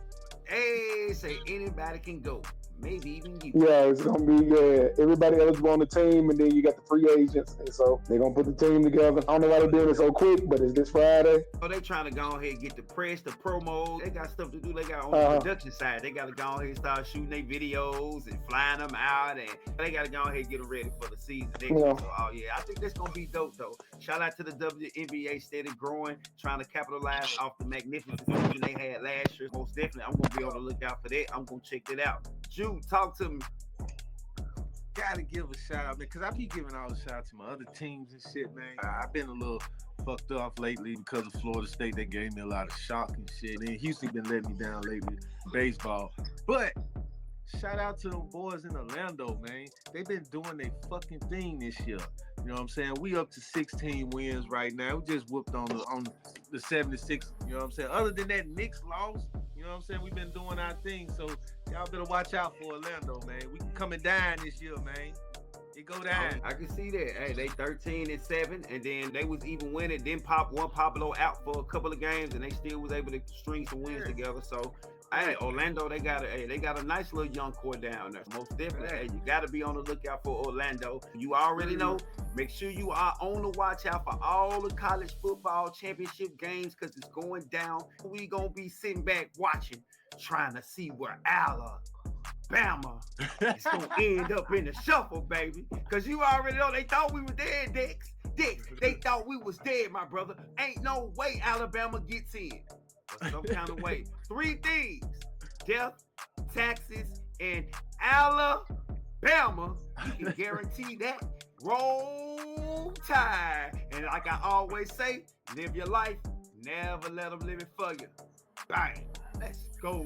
Hey, say anybody can go. Maybe even you. Yeah, it's going to be everybody eligible on the team, and then you got the free agents. And so they're going to put the team together. I don't know why they're doing it so quick, but it's this Friday. So they trying to go ahead and get the press, the promos. They got stuff to do. They got on the production side. They got to go ahead and start shooting their videos and flying them out. And they got to go ahead and get them ready for the season. So, I think that's going to be dope, though. Shout out to the WNBA, steady growing, trying to capitalize off the magnificent season they had last year. Most definitely, I'm going to be on the lookout for that. I'm going to check that out. Jude, talk to me. gotta give a shout out, man, because I be giving all the shout out to my other teams and shit, man. I've been a little fucked off lately because of Florida State. They gave me a lot of shock and shit. And Houston been letting me down lately, baseball. But shout out to them boys in Orlando, man. They've been doing their fucking thing this year. You know what I'm saying? We up to 16 wins right now. We just whooped on the 76. You know what I'm saying? Other than that, Knicks lost. You know what I'm saying? We've been doing our thing. So y'all better watch out for Orlando, man. We coming down this year, man. It go down. I can see that. Hey, they 13-7, and then they was even winning. Then Pablo out for a couple of games, and they still was able to string some wins together. So, hey, Orlando, they got a nice little young core down there. Most definitely, hey, you got to be on the lookout for Orlando. You already know. Make sure you are on the watch out for all the college football championship games because it's going down. We gonna be sitting back watching, trying to see where Alabama is gonna end up in the shuffle, baby. Because you already know they thought we were dead, Dix. They thought we was dead, my brother. Ain't no way Alabama gets in. But some kind of way. 3 things: death, taxes, and Alabama. You can guarantee that. Roll Tide. And like I always say, live your life. Never let them live it for you. Bang. Let's go.